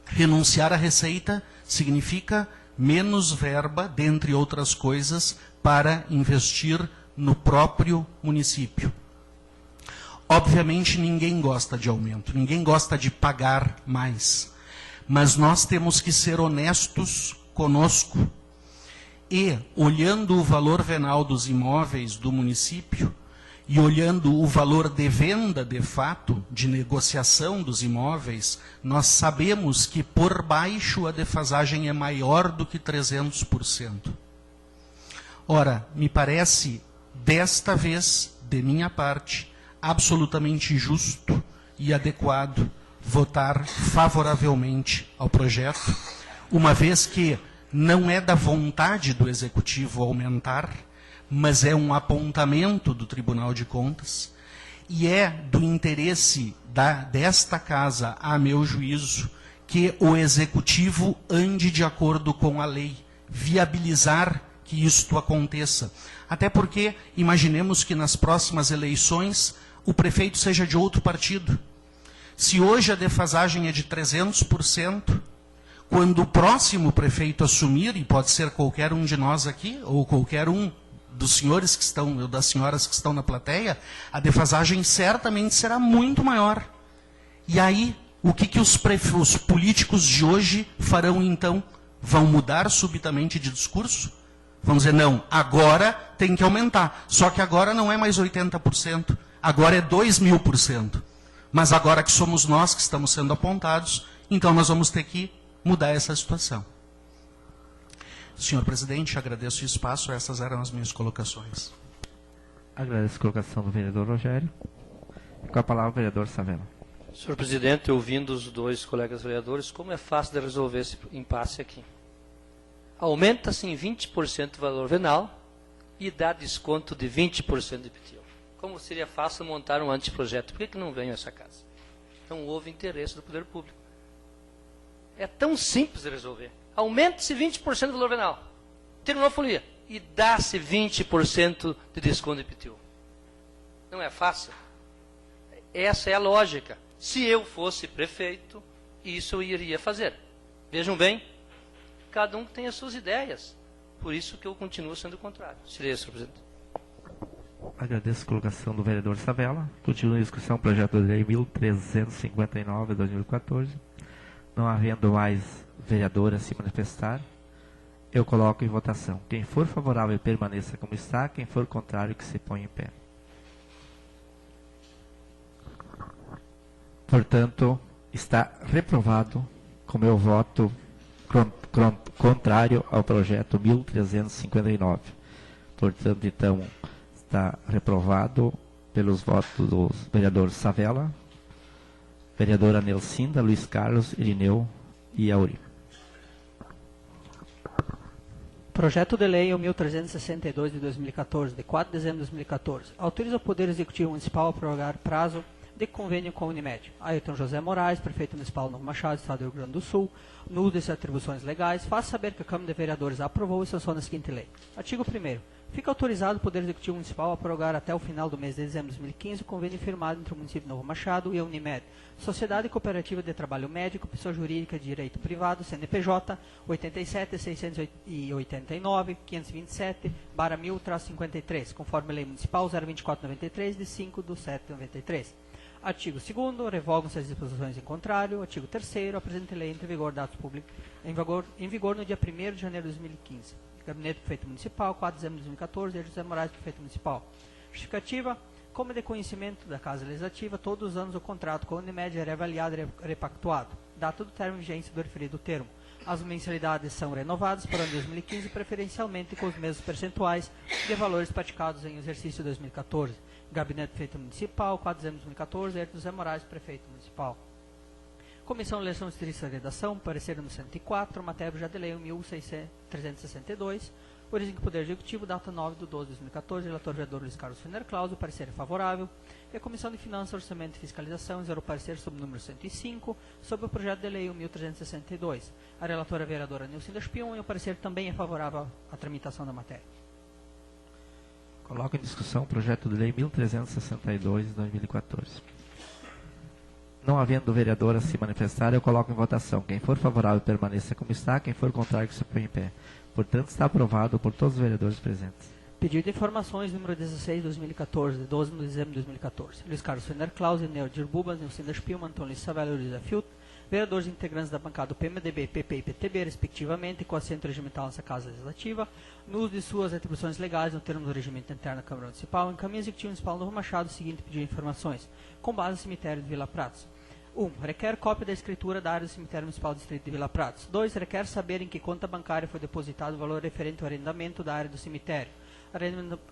Renunciar à receita significa menos verba, dentre outras coisas, para investir no próprio município. Obviamente, ninguém gosta de aumento, ninguém gosta de pagar mais. Mas nós temos que ser honestos conosco. E, olhando o valor venal dos imóveis do município, e olhando o valor de venda, de fato, de negociação dos imóveis, nós sabemos que, por baixo, a defasagem é maior do que 300%. Ora, me parece, desta vez, de minha parte, absolutamente justo e adequado votar favoravelmente ao projeto, uma vez que não é da vontade do Executivo aumentar, mas é um apontamento do Tribunal de Contas, e é do interesse desta Casa, a meu juízo, que o Executivo ande de acordo com a lei, viabilizar que isto aconteça. Até porque, imaginemos que nas próximas eleições o prefeito seja de outro partido. Se hoje a defasagem é de 300%, quando o próximo prefeito assumir, e pode ser qualquer um de nós aqui, ou qualquer um dos senhores que estão, ou das senhoras que estão na plateia, a defasagem certamente será muito maior. E aí, o que os políticos de hoje farão então? Vão mudar subitamente de discurso? Vão dizer, não, agora tem que aumentar. Só que agora não é mais 80%, agora é 2.000%. Mas agora que somos nós que estamos sendo apontados, então nós vamos ter que mudar essa situação. Senhor presidente, agradeço o espaço, essas eram as minhas colocações. Agradeço a colocação do vereador Rogério. Com a palavra o vereador Savella. Senhor presidente, ouvindo os dois colegas vereadores, como é fácil de resolver esse impasse aqui. Aumenta-se em 20% o valor venal e dá desconto de 20% de IPTU. Como seria fácil montar um anteprojeto? Por que não veio a essa casa? Não houve interesse do poder público. É tão simples de resolver. Aumente-se 20% do valor venal. Terminou a folia. E dá-se 20% de desconto de IPTU. Não é fácil? Essa é a lógica. Se eu fosse prefeito, isso eu iria fazer. Vejam bem, cada um tem as suas ideias. Por isso que eu continuo sendo contrário. Seria isso, senhor presidente. Agradeço a colocação do vereador Savella. Continua em discussão o projeto de lei 1359 de 2014. Não havendo mais vereador a se manifestar, eu coloco em votação. Quem for favorável permaneça como está, quem for contrário que se ponha em pé. Portanto, está reprovado com meu voto contrário ao projeto 1359. Portanto, então, está reprovado pelos votos do vereador Savella, vereadora Nelsinda, Luiz Carlos, Irineu e Auri. Projeto de Lei 1362 de 2014, de 4 de dezembro de 2014, autoriza o Poder Executivo Municipal a prorrogar prazo de convênio com a Unimed. Ailton José Moraes, prefeito municipal de Novo Machado, Estado do Rio Grande do Sul, no uso de atribuições legais, faz saber que a Câmara de Vereadores aprovou e sanciona a seguinte lei. Artigo 1º. Fica autorizado o Poder Executivo Municipal a prorrogar até o final do mês de dezembro de 2015 o convênio firmado entre o município de Novo Machado e a Unimed, Sociedade Cooperativa de Trabalho Médico, pessoa jurídica de direito privado, CNPJ, 87.689.527/1000-53, conforme a Lei Municipal 02493, de 5/7/93. Artigo 2º, revogam-se as disposições em contrário. Artigo 3º, a presente lei entra em vigor dados públicos em vigor no dia 1º de janeiro de 2015. Gabinete do Prefeito Municipal, 4 de dezembro de 2014, José Moraes, Prefeito Municipal. Justificativa, como de conhecimento da Casa Legislativa, todos os anos o contrato com a Unimed é reavaliado e repactuado. Data do término de vigência do referido termo. As mensalidades são renovadas para o ano de 2015, preferencialmente com os mesmos percentuais de valores praticados em exercício 2014. Gabinete do Prefeito Municipal, 4 de dezembro de 2014, José Moraes, Prefeito Municipal. Comissão de Eleição Justiça e Redação, parecer no 104, matéria já de lei 1362, origem do Poder Executivo, data 9/12/2014, relator vereador Luiz Carlos Fener Clauso, parecer favorável. E a Comissão de Finanças, Orçamento e Fiscalização, zero parecer sobre o número 105, sobre o projeto de lei 1362. A relatora vereadora Nelsinda Spion e o parecer também é favorável à tramitação da matéria. Coloco em discussão o projeto de lei 1362 de 2014. Não havendo vereador a se manifestar, eu coloco em votação. Quem for favorável permaneça como está, quem for contrário que se põe em pé. Portanto, está aprovado por todos os vereadores presentes. Pedido de informações número 16, 2014, de 12 de dezembro de 2014. Luiz Carlos Fender Claus, Neudir Bubas, Nilcinda Spielmann, Antônio Savela e Luísa Filt, vereadores integrantes da bancada do PMDB, PP e PTB, respectivamente, com assento regimental nessa Casa Legislativa, no uso de suas atribuições legais no termo do regimento interno da Câmara Municipal, encaminha ao Executivo Municipal Novo Machado o seguinte pedido de informações, com base no cemitério de Vila Pratos. 1. Requer cópia da escritura da área do cemitério municipal do distrito de Vila Pratos. 2. Requer saber em que conta bancária foi depositado o valor referente ao arrendamento da área do cemitério.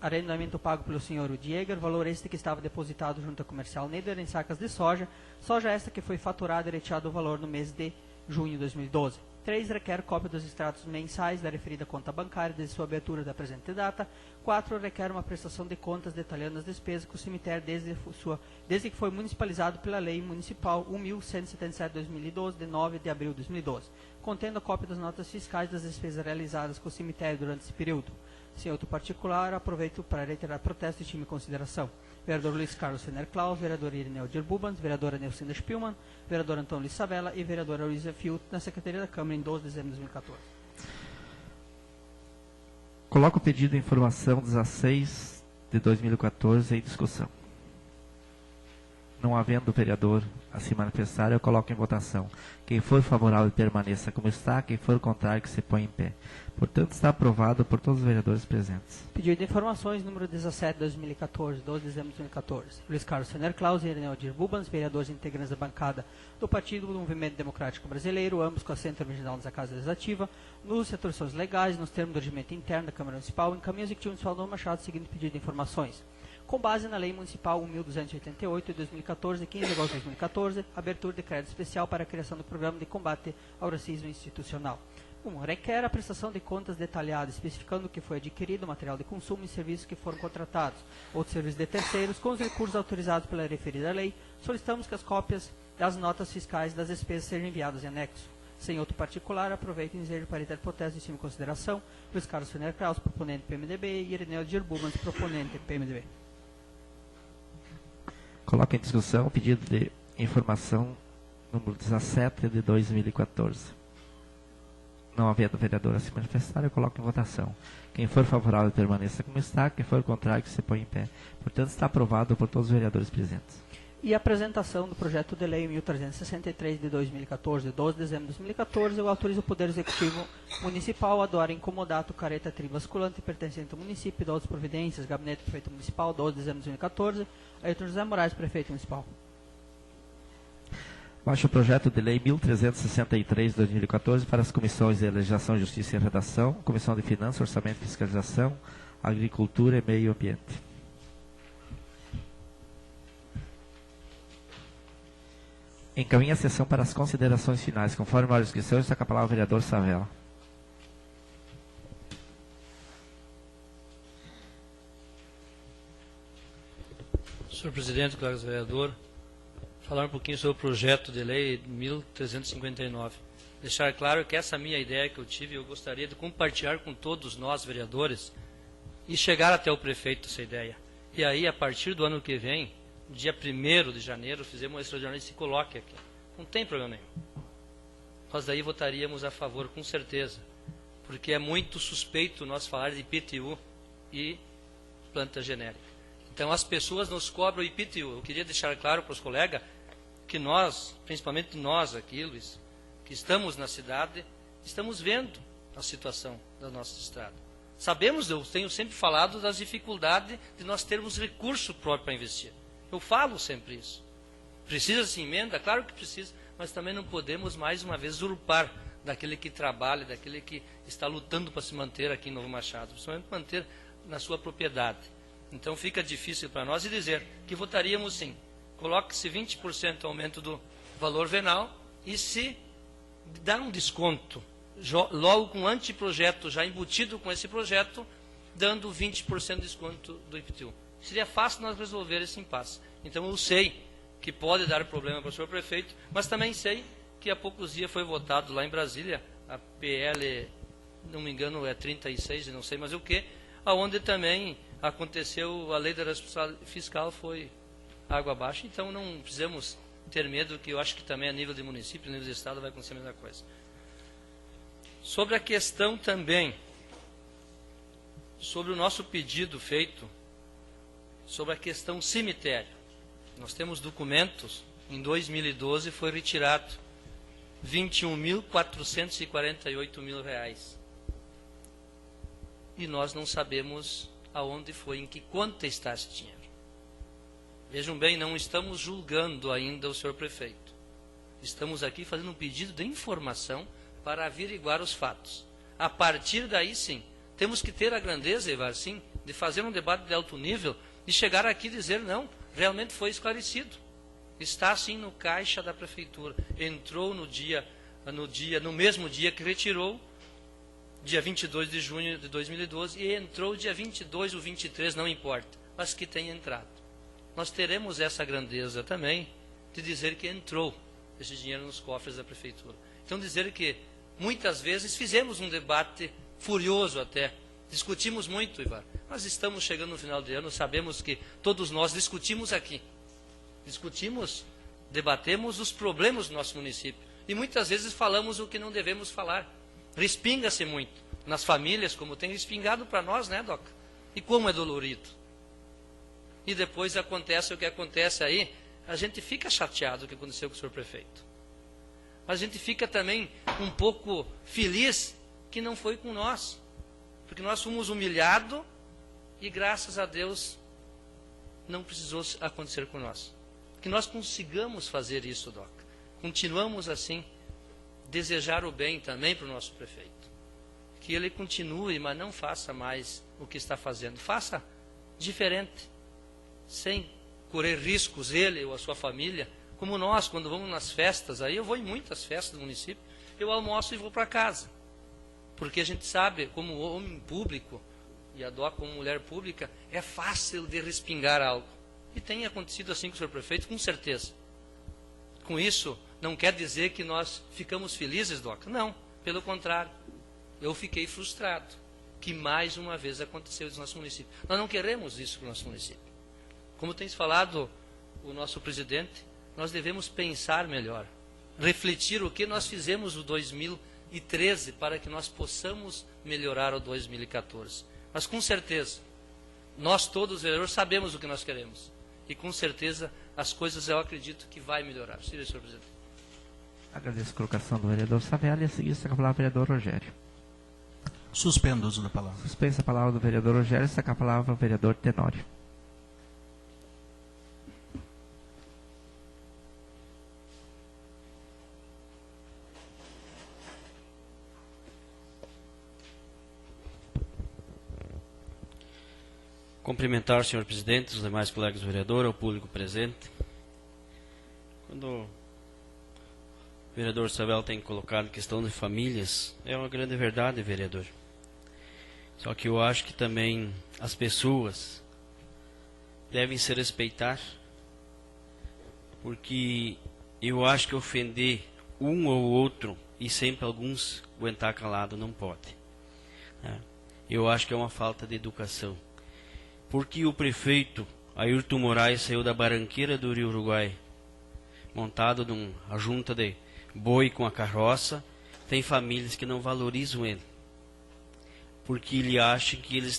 Arrendamento pago pelo senhor Udieger, valor este que estava depositado junto à comercial Neder em sacas de soja, soja esta que foi faturada e retirado o valor no mês de junho de 2012. 3. Requer cópia dos extratos mensais da referida conta bancária desde sua abertura da presente data. 4. Requer uma prestação de contas detalhando as despesas com o cemitério desde que foi municipalizado pela Lei Municipal 1.177/2012, de 9 de abril de 2012, contendo a cópia das notas fiscais das despesas realizadas com o cemitério durante esse período. Sem outro particular, aproveito para reiterar protesto e time em consideração. Vereador Luiz Carlos Fender Claus, vereador Irineu Dirbubans, vereadora Nilcinda Spielmann, vereador Antônio Luiz Savela e vereadora Luísa Filt, na Secretaria da Câmara, em 12 de dezembro de 2014. Coloco o pedido de informação 16 de 2014 em discussão. Não havendo vereador a se manifestar, eu coloco em votação. Quem for favorável permaneça como está, quem for contrário que se põe em pé. Portanto, está aprovado por todos os vereadores presentes. Pedido de informações número 17 de 2014, 12 de dezembro de 2014. Luiz Carlos Fender Claus e Irineu Dirbubans, vereadores integrantes da bancada do Partido do Movimento Democrático Brasileiro, ambos com assento original da Casa Legislativa, nos atribuições legais, nos termos do regimento interno da Câmara Municipal, encaminha ao Executivo Municipal Novo Machado o seguinte pedido de informações. Com base na Lei Municipal 1.288 de 2014, de 15 de agosto de 2014, abertura de crédito especial para a criação do Programa de Combate ao Racismo Institucional. 1. Requer a prestação de contas detalhada, especificando o que foi adquirido, material de consumo e serviços que foram contratados, outros serviços de terceiros, com os recursos autorizados pela referida lei. Solicitamos que as cópias das notas fiscais das despesas sejam enviadas em anexo. Sem outro particular, aproveito e desejo para ter protesto e cima em consideração. Luiz Carlos Fender Kraus, proponente PMDB, e Irineu Dirbubans, proponente PMDB. Coloco em discussão o pedido de informação número 17 de 2014. Não havendo vereador a se manifestar, eu coloco em votação. Quem for favorável permaneça como está, quem for contrário que se põe em pé. Portanto, está aprovado por todos os vereadores presentes. E a apresentação do projeto de lei 1363 de 2014, de 12 de dezembro de 2014, eu autorizo o Poder Executivo Municipal a doar em comodato careta tribasculante pertencente ao município, de outras providências, Gabinete Prefeito Municipal, 12 de dezembro de 2014, Ailton José Moraes, Prefeito Municipal. Baixo o projeto de lei 1363 de 2014 para as comissões de Legislação, Justiça e Redação, Comissão de Finanças, Orçamento e Fiscalização, Agricultura e Meio Ambiente. Encaminha a sessão para as considerações finais. Conforme a inscrição, está com a palavra o vereador Savela. Senhor presidente, colegas vereadores, falar um pouquinho sobre o projeto de lei 1359. Deixar claro que essa minha ideia que eu tive, eu gostaria de compartilhar com todos nós, vereadores, e chegar até o prefeito essa ideia. E aí, a partir do ano que vem, dia 1º de janeiro, fizemos uma extraordinária e se coloque aqui. Não tem problema nenhum. Nós daí votaríamos a favor, com certeza. Porque é muito suspeito nós falar de IPTU e planta genérica. Então, as pessoas nos cobram o IPTU. Eu queria deixar claro para os colegas que nós, principalmente nós aqui, Luiz, que estamos na cidade, estamos vendo a situação da nossa estrada. Sabemos, eu tenho sempre falado das dificuldades de nós termos recurso próprio para investir. Eu falo sempre isso. Precisa-se emenda? Claro que precisa, mas também não podemos, mais uma vez, usurpar daquele que trabalha, daquele que está lutando para se manter aqui em Novo Machado, principalmente manter na sua propriedade. Então fica difícil para nós dizer que votaríamos sim. Coloque-se 20% aumento do valor venal e se dá um desconto, logo com um anteprojeto já embutido com esse projeto, dando 20% de desconto do IPTU. Seria fácil nós resolver esse impasse. Então eu sei que pode dar problema para o senhor prefeito, mas também sei que há poucos dias foi votado lá em Brasília, a PL, não me engano, é 36 e não sei mais o que, aonde também aconteceu a lei da responsabilidade fiscal, foi água abaixo. Então não precisamos ter medo, que eu acho que também a nível de município, a nível de estado vai acontecer a mesma coisa. Sobre a questão também, sobre o nosso pedido feito, sobre a questão cemitério. Nós temos documentos, em 2012 foi retirado 21.448 mil reais. E nós não sabemos aonde foi, em que conta está esse dinheiro. Vejam bem, não estamos julgando ainda o senhor prefeito. Estamos aqui fazendo um pedido de informação para averiguar os fatos. A partir daí, sim, temos que ter a grandeza, Ivar, sim, de fazer um debate de alto nível e chegar aqui e dizer, não, realmente foi esclarecido. Está, sim, no caixa da prefeitura. Entrou no mesmo dia que retirou, dia 22 de junho de 2012, e entrou dia 22 ou 23, não importa, mas que tenha entrado. Nós teremos essa grandeza também de dizer que entrou esse dinheiro nos cofres da prefeitura. Então, dizer que muitas vezes fizemos um debate furioso até, discutimos muito, Ivar, mas estamos chegando no final de ano, sabemos que todos nós discutimos aqui. Discutimos, debatemos os problemas do nosso município. E muitas vezes falamos o que não devemos falar. Respinga-se muito nas famílias, como tem respingado para nós, né, Doca? E como é dolorido. E depois acontece o que acontece aí, a gente fica chateado o que aconteceu com o senhor prefeito. Mas a gente fica também um pouco feliz que não foi com nós. Porque nós fomos humilhados e graças a Deus não precisou acontecer com nós. Que nós consigamos fazer isso, Doca. Continuamos assim, desejar o bem também para o nosso prefeito. Que ele continue, mas não faça mais o que está fazendo. Faça diferente, sem correr riscos, ele ou a sua família. Como nós, quando vamos nas festas, aí eu vou em muitas festas do município, eu almoço e vou para casa. Porque a gente sabe, como homem público, e a Doca como mulher pública, é fácil de respingar algo. E tem acontecido assim com o senhor prefeito, com certeza. Com isso, não quer dizer que nós ficamos felizes, Doca. Não, pelo contrário. Eu fiquei frustrado que mais uma vez aconteceu isso no nosso município. Nós não queremos isso para o nosso município. Como tem falado o nosso presidente, nós devemos pensar melhor. Refletir o que nós fizemos no 2013 para que nós possamos melhorar o 2014. Mas com certeza, nós todos, vereadores, sabemos o que nós queremos. E com certeza as coisas eu acredito que vai melhorar. Senhor presidente. Agradeço a colocação do vereador Savelli. A seguir, está com a palavra o vereador Rogério. Suspendo o uso da palavra. Suspensa a palavra do vereador Rogério. Está com a palavra o vereador Tenório. Cumprimentar o senhor presidente, os demais colegas vereadores, ao público presente. Quando o vereador Savel tem colocado questão de famílias, é uma grande verdade, vereador. Só que eu acho que também as pessoas devem se respeitar, porque eu acho que ofender um ou outro e sempre alguns aguentar calado não pode. Eu acho que é uma falta de educação. Porque o prefeito Ayrton Moraes saiu da barranqueira do Rio Uruguai, montado numa junta de boi com a carroça, tem famílias que não valorizam ele. Porque ele acha que ele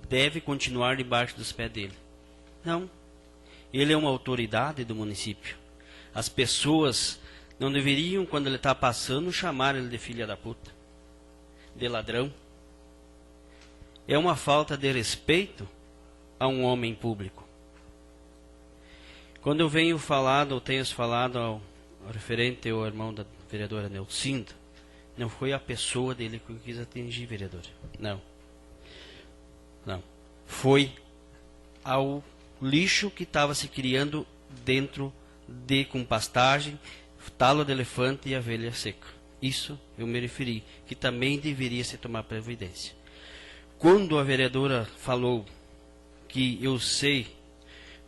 deve continuar debaixo dos pés dele. Não. Ele é uma autoridade do município. As pessoas não deveriam, quando ele está passando, chamar ele de filha da puta, de ladrão. É uma falta de respeito a um homem público. Quando eu tenho falado ao referente ao irmão da vereadora Nelsinda, não foi a pessoa dele que eu quis atingir, vereador. Não. Não. Foi ao lixo que estava se criando dentro com pastagem, talo de elefante e abelha seca. Isso eu me referi, que também deveria se tomar providência. Quando a vereadora falou que eu sei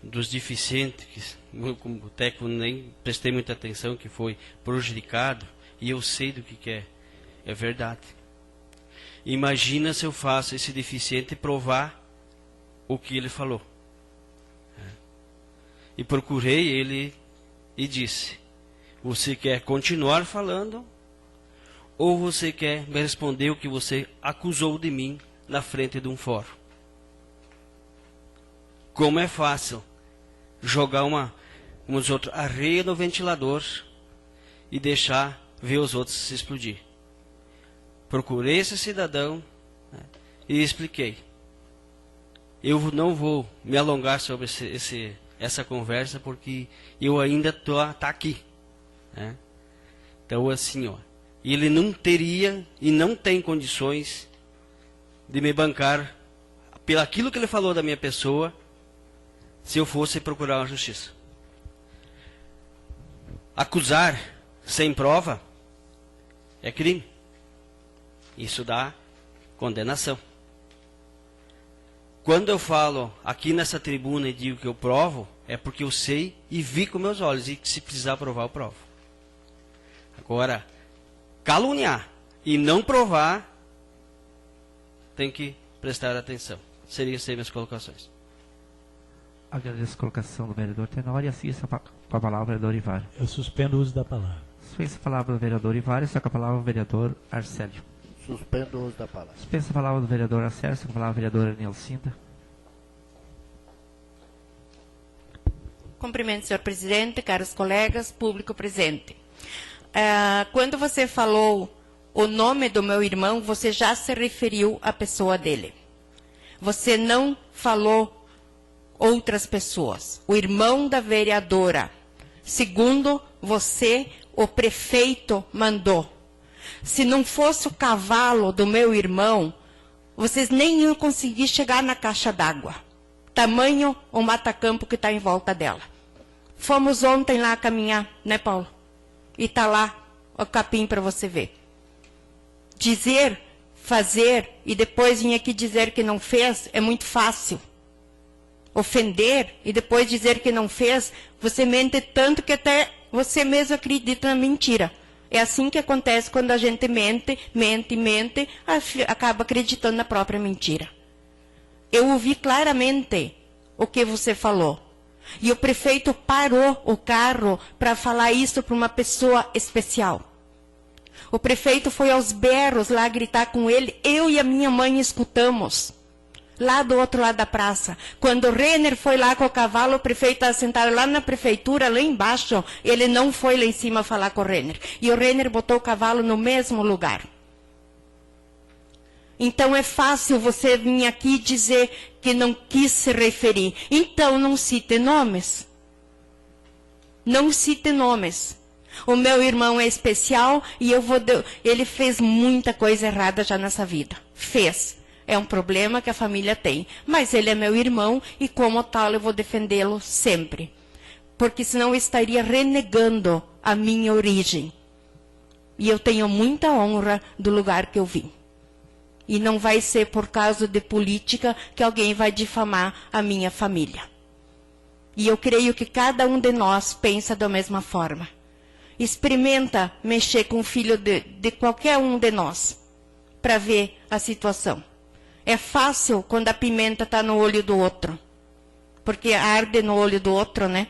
dos deficientes, que como técnico nem prestei muita atenção, que foi prejudicado, e eu sei do que é. É verdade. Imagina se eu faço esse deficiente provar o que ele falou. E procurei ele e disse: você quer continuar falando ou você quer me responder o que você acusou de mim na frente de um fórum? Como é fácil jogar uns outros areia no ventilador e deixar ver os outros se explodir. Procurei esse cidadão, né, e expliquei. Eu não vou me alongar sobre essa conversa porque eu ainda tá aqui, né? Então assim, ó, ele não teria e não tem condições de me bancar pelo aquilo que ele falou da minha pessoa se eu fosse procurar uma justiça. Acusar sem prova é crime. Isso dá condenação. Quando eu falo aqui nessa tribuna e digo que eu provo, é porque eu sei e vi com meus olhos, e se precisar provar, eu provo. Agora, caluniar e não provar, tem que prestar atenção. Seriam essas minhas colocações. Agradeço a colocação do vereador Tenório e assista com a palavra o vereador Ivar. Eu suspendo o uso da palavra. Dispensa a palavra do vereador Ivar e só com a palavra o vereador Arcélio. Suspendo o uso da palavra. Dispensa a palavra do vereador Arcélio, só com a palavra a vereadora Nilcinda. Cumprimento, senhor presidente, caros colegas, público presente. Quando você falou o nome do meu irmão, você já se referiu à pessoa dele. Você não falou outras pessoas. O irmão da vereadora. Segundo você, o prefeito mandou. Se não fosse o cavalo do meu irmão, vocês nem iam conseguir chegar na caixa d'água. Tamanho o mata-campo que está em volta dela. Fomos ontem lá caminhar, né, Paulo? E está lá o capim para você ver. Dizer, fazer e depois vir aqui dizer que não fez é muito fácil. Ofender e depois dizer que não fez, você mente tanto que até você mesmo acredita na mentira. É assim que acontece quando a gente mente, acaba acreditando na própria mentira. Eu ouvi claramente o que você falou. E o prefeito parou o carro para falar isso para uma pessoa especial. O prefeito foi aos berros lá gritar com ele. Eu e a minha mãe escutamos. Lá do outro lado da praça. Quando o Renner foi lá com o cavalo, o prefeito estava sentado lá na prefeitura, lá embaixo. Ele não foi lá em cima falar com o Renner. E o Renner botou o cavalo no mesmo lugar. Então é fácil você vir aqui dizer que não quis se referir. Então não cite nomes. Não cite nomes. O meu irmão é especial e ele fez muita coisa errada já nessa vida. Fez. É um problema que a família tem. Mas ele é meu irmão e como tal eu vou defendê-lo sempre. Porque senão eu estaria renegando a minha origem. E eu tenho muita honra do lugar que eu vim. E não vai ser por causa de política que alguém vai difamar a minha família. E eu creio que cada um de nós pensa da mesma forma. Experimenta mexer com o filho de qualquer um de nós para ver a situação. É fácil quando a pimenta está no olho do outro. Porque arde no olho do outro, né?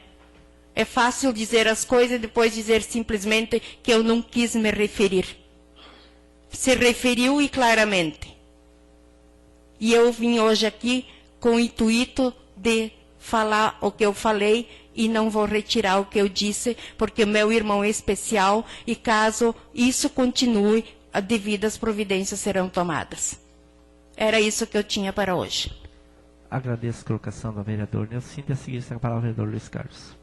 É fácil dizer as coisas e depois dizer simplesmente que eu não quis me referir. Se referiu e claramente. E eu vim hoje aqui com o intuito de falar o que eu falei e não vou retirar o que eu disse, porque meu irmão é especial e caso isso continue, as devidas providências serão tomadas. Era isso que eu tinha para hoje. Agradeço a colocação do vereador Nilcinda e a seguir está a palavra o vereador Luiz Carlos.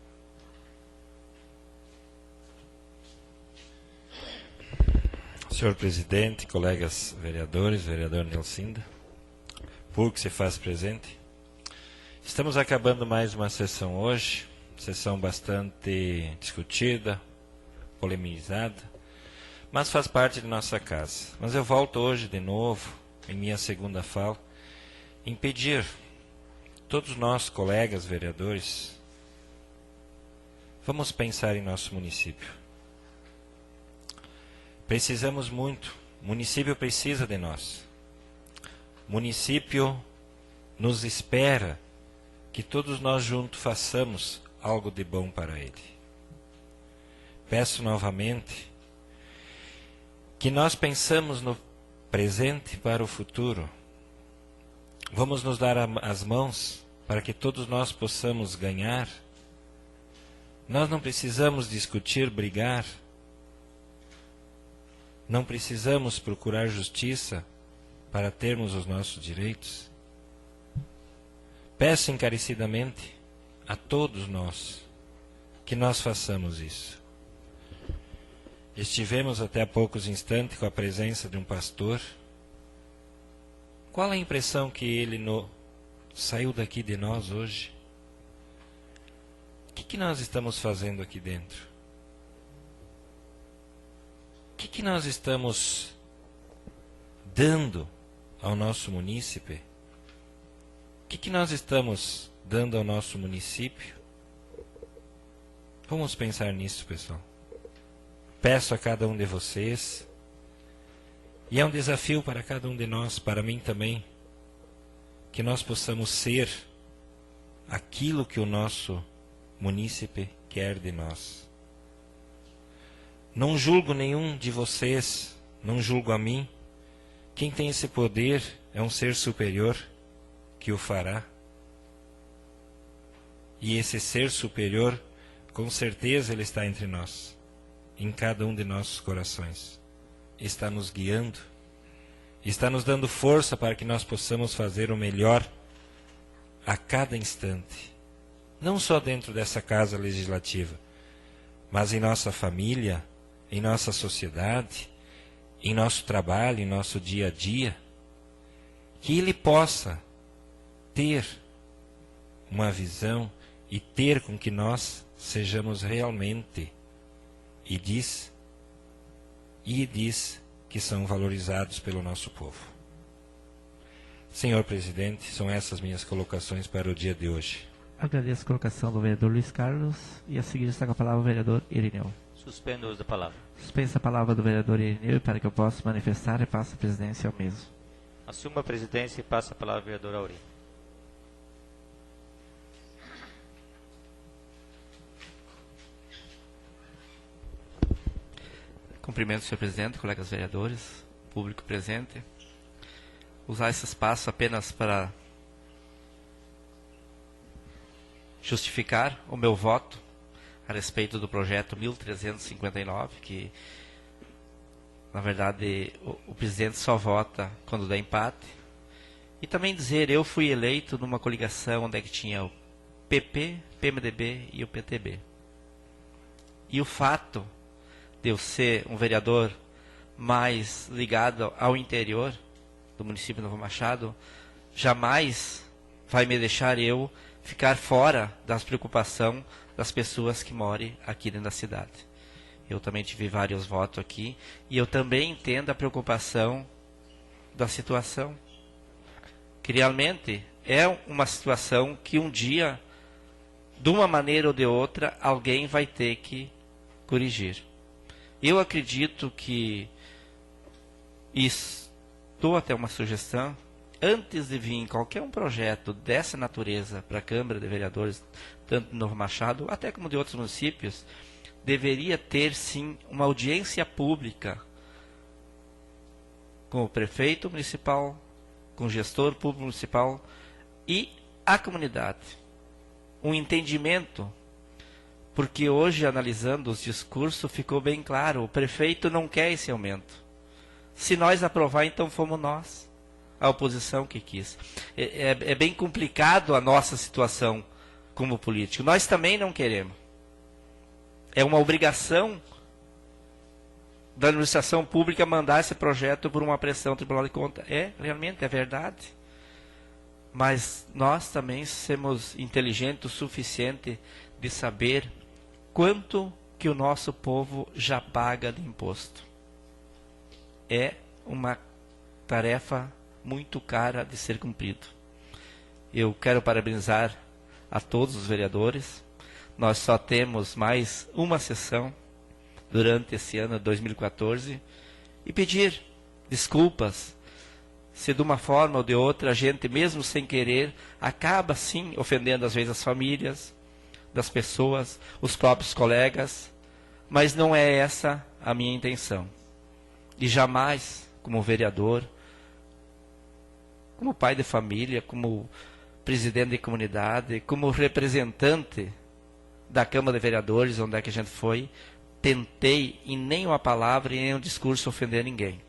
Senhor presidente, colegas vereadores, vereador Nilcinda, público que se faz presente. Estamos acabando mais uma sessão hoje, sessão bastante discutida, polemizada, mas faz parte de nossa casa. Mas eu volto hoje de novo, em minha segunda fala, em pedir todos nós, colegas vereadores, vamos pensar em nosso município. Precisamos muito, o município precisa de nós. O município nos espera que todos nós juntos façamos algo de bom para ele. peço novamente que nós pensamos no presente para o futuro. Vamos nos dar as mãos para que todos nós possamos ganhar. Nós não precisamos discutir, brigar. Não precisamos procurar justiça para termos os nossos direitos. Peço encarecidamente a todos nós que nós façamos isso. Estivemos até há poucos instantes com a presença de um pastor. Qual a impressão que ele saiu daqui de nós hoje? O que nós estamos fazendo aqui dentro? O que nós estamos dando ao nosso munícipe? O que nós estamos dando ao nosso município? Vamos pensar nisso, pessoal. Peço a cada um de vocês, e é um desafio para cada um de nós, para mim também, que nós possamos ser aquilo que o nosso munícipe quer de nós. Não julgo nenhum de vocês, não julgo a mim. Quem tem esse poder é um ser superior que o fará. E esse ser superior, com certeza, ele está entre nós, em cada um de nossos corações. Está nos guiando, está nos dando força para que nós possamos fazer o melhor a cada instante. Não só dentro dessa casa legislativa, mas em nossa família, em nossa sociedade, em nosso trabalho, em nosso dia a dia. Que ele possa ter uma visão e ter com que nós sejamos realmente, e diz que são valorizados pelo nosso povo. Senhor presidente, são essas minhas colocações para o dia de hoje. Agradeço a colocação do vereador Luiz Carlos, e a seguir está com a palavra o vereador Irineu. Suspendo o uso da palavra. Suspensa a palavra do vereador Irineu, para que eu possa manifestar, e passo a presidência ao mesmo. Assumo a presidência e passo a palavra ao vereador Auri. Cumprimento, senhor presidente, colegas vereadores, público presente. Usar esse espaço apenas para justificar o meu voto a respeito do projeto 1359, que, na verdade, o presidente só vota quando dá empate. E também dizer, eu fui eleito numa coligação onde é que tinha o PP, PMDB e o PTB. E o fato de eu ser um vereador mais ligado ao interior do município de Novo Machado, jamais vai me deixar eu ficar fora das preocupações das pessoas que moram aqui dentro da cidade. Eu também tive vários votos aqui, e eu também entendo a preocupação da situação. Que realmente é uma situação que um dia, de uma maneira ou de outra, alguém vai ter que corrigir. Eu acredito que, estou até uma sugestão, antes de vir qualquer um projeto dessa natureza para a Câmara de Vereadores, tanto de Novo Machado, até como de outros municípios, deveria ter sim uma audiência pública com o prefeito municipal, com o gestor público municipal e a comunidade. Um entendimento, porque hoje, analisando os discursos, ficou bem claro, o prefeito não quer esse aumento. Se nós aprovar, então fomos nós, a oposição que quis. É bem complicado a nossa situação como político. Nós também não queremos. É uma obrigação da administração pública mandar esse projeto por uma pressão do Tribunal de Contas. Realmente é verdade. Mas nós também somos inteligentes o suficiente de saber quanto que o nosso povo já paga de imposto. É uma tarefa muito cara de ser cumprido. Eu quero parabenizar a todos os vereadores. Nós só temos mais uma sessão durante esse ano de 2014 e pedir desculpas se de uma forma ou de outra a gente, mesmo sem querer, acaba sim ofendendo às vezes as famílias das pessoas, os próprios colegas, mas não é essa a minha intenção. E jamais, como vereador, como pai de família, como presidente de comunidade, como representante da Câmara de Vereadores, onde é que a gente foi, tentei em nenhuma palavra, em nenhum discurso ofender ninguém.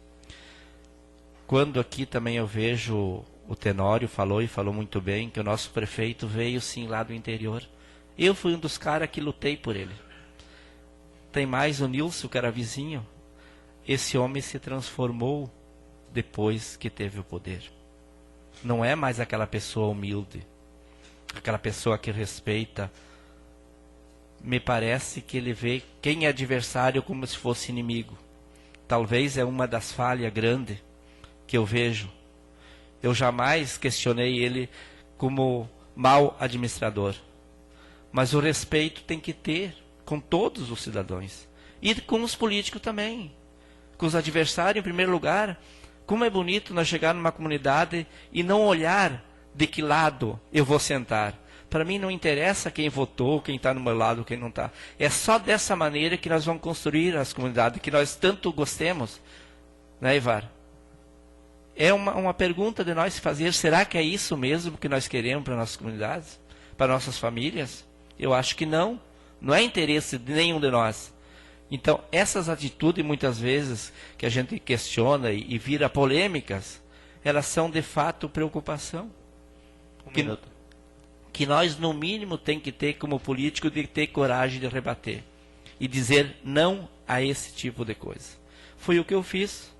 Quando aqui também eu vejo o Tenório falou e falou muito bem que o nosso prefeito veio sim lá do interior. Eu fui um dos caras que lutei por ele. Tem mais o Nilson, que era vizinho. Esse homem se transformou depois que teve o poder. Não é mais aquela pessoa humilde, aquela pessoa que respeita. Me parece que ele vê quem é adversário como se fosse inimigo. Talvez é uma das falhas grandes que eu vejo. Eu jamais questionei ele como mau administrador. Mas o respeito tem que ter com todos os cidadãos. E com os políticos também. Com os adversários, em primeiro lugar. Como é bonito nós chegar numa comunidade e não olhar de que lado eu vou sentar. Para mim não interessa quem votou, quem está no meu lado, quem não está. É só dessa maneira que nós vamos construir as comunidades que nós tanto gostemos. Né, Ivar? É uma pergunta de nós fazer, será que é isso mesmo que nós queremos para nossas comunidades? Para nossas famílias? Eu acho que não. Não é interesse de nenhum de nós. Então, essas atitudes, muitas vezes, que a gente questiona e vira polêmicas, elas são, de fato, preocupação. Que nós, no mínimo, tem que ter, como político, de ter coragem de rebater. E dizer não a esse tipo de coisa. Foi o que eu fiz.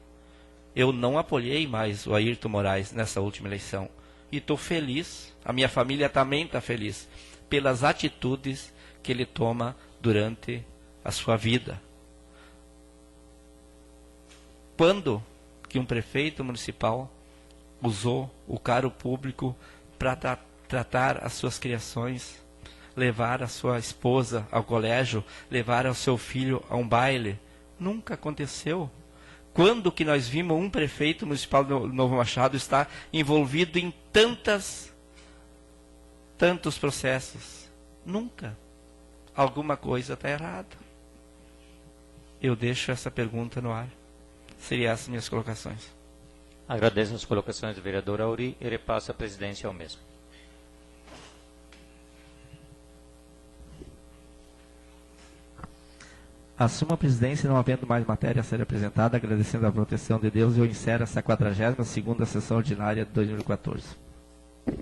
Eu não apoiei mais o Ayrton Moraes nessa última eleição. E estou feliz, a minha família também está feliz, pelas atitudes que ele toma durante a sua vida. Quando que um prefeito municipal usou o cargo público para tratar as suas criações, levar a sua esposa ao colégio, levar o seu filho a um baile? Nunca aconteceu. Quando que nós vimos um prefeito municipal do Novo Machado estar envolvido em tantos processos? Nunca. Alguma coisa está errada. Eu deixo essa pergunta no ar. Seriam essas minhas colocações. Agradeço as colocações do vereador Auri e repasso a presidência ao mesmo. Assumo a presidência, não havendo mais matéria a ser apresentada, agradecendo a proteção de Deus, eu encerro essa 42ª sessão ordinária de 2014.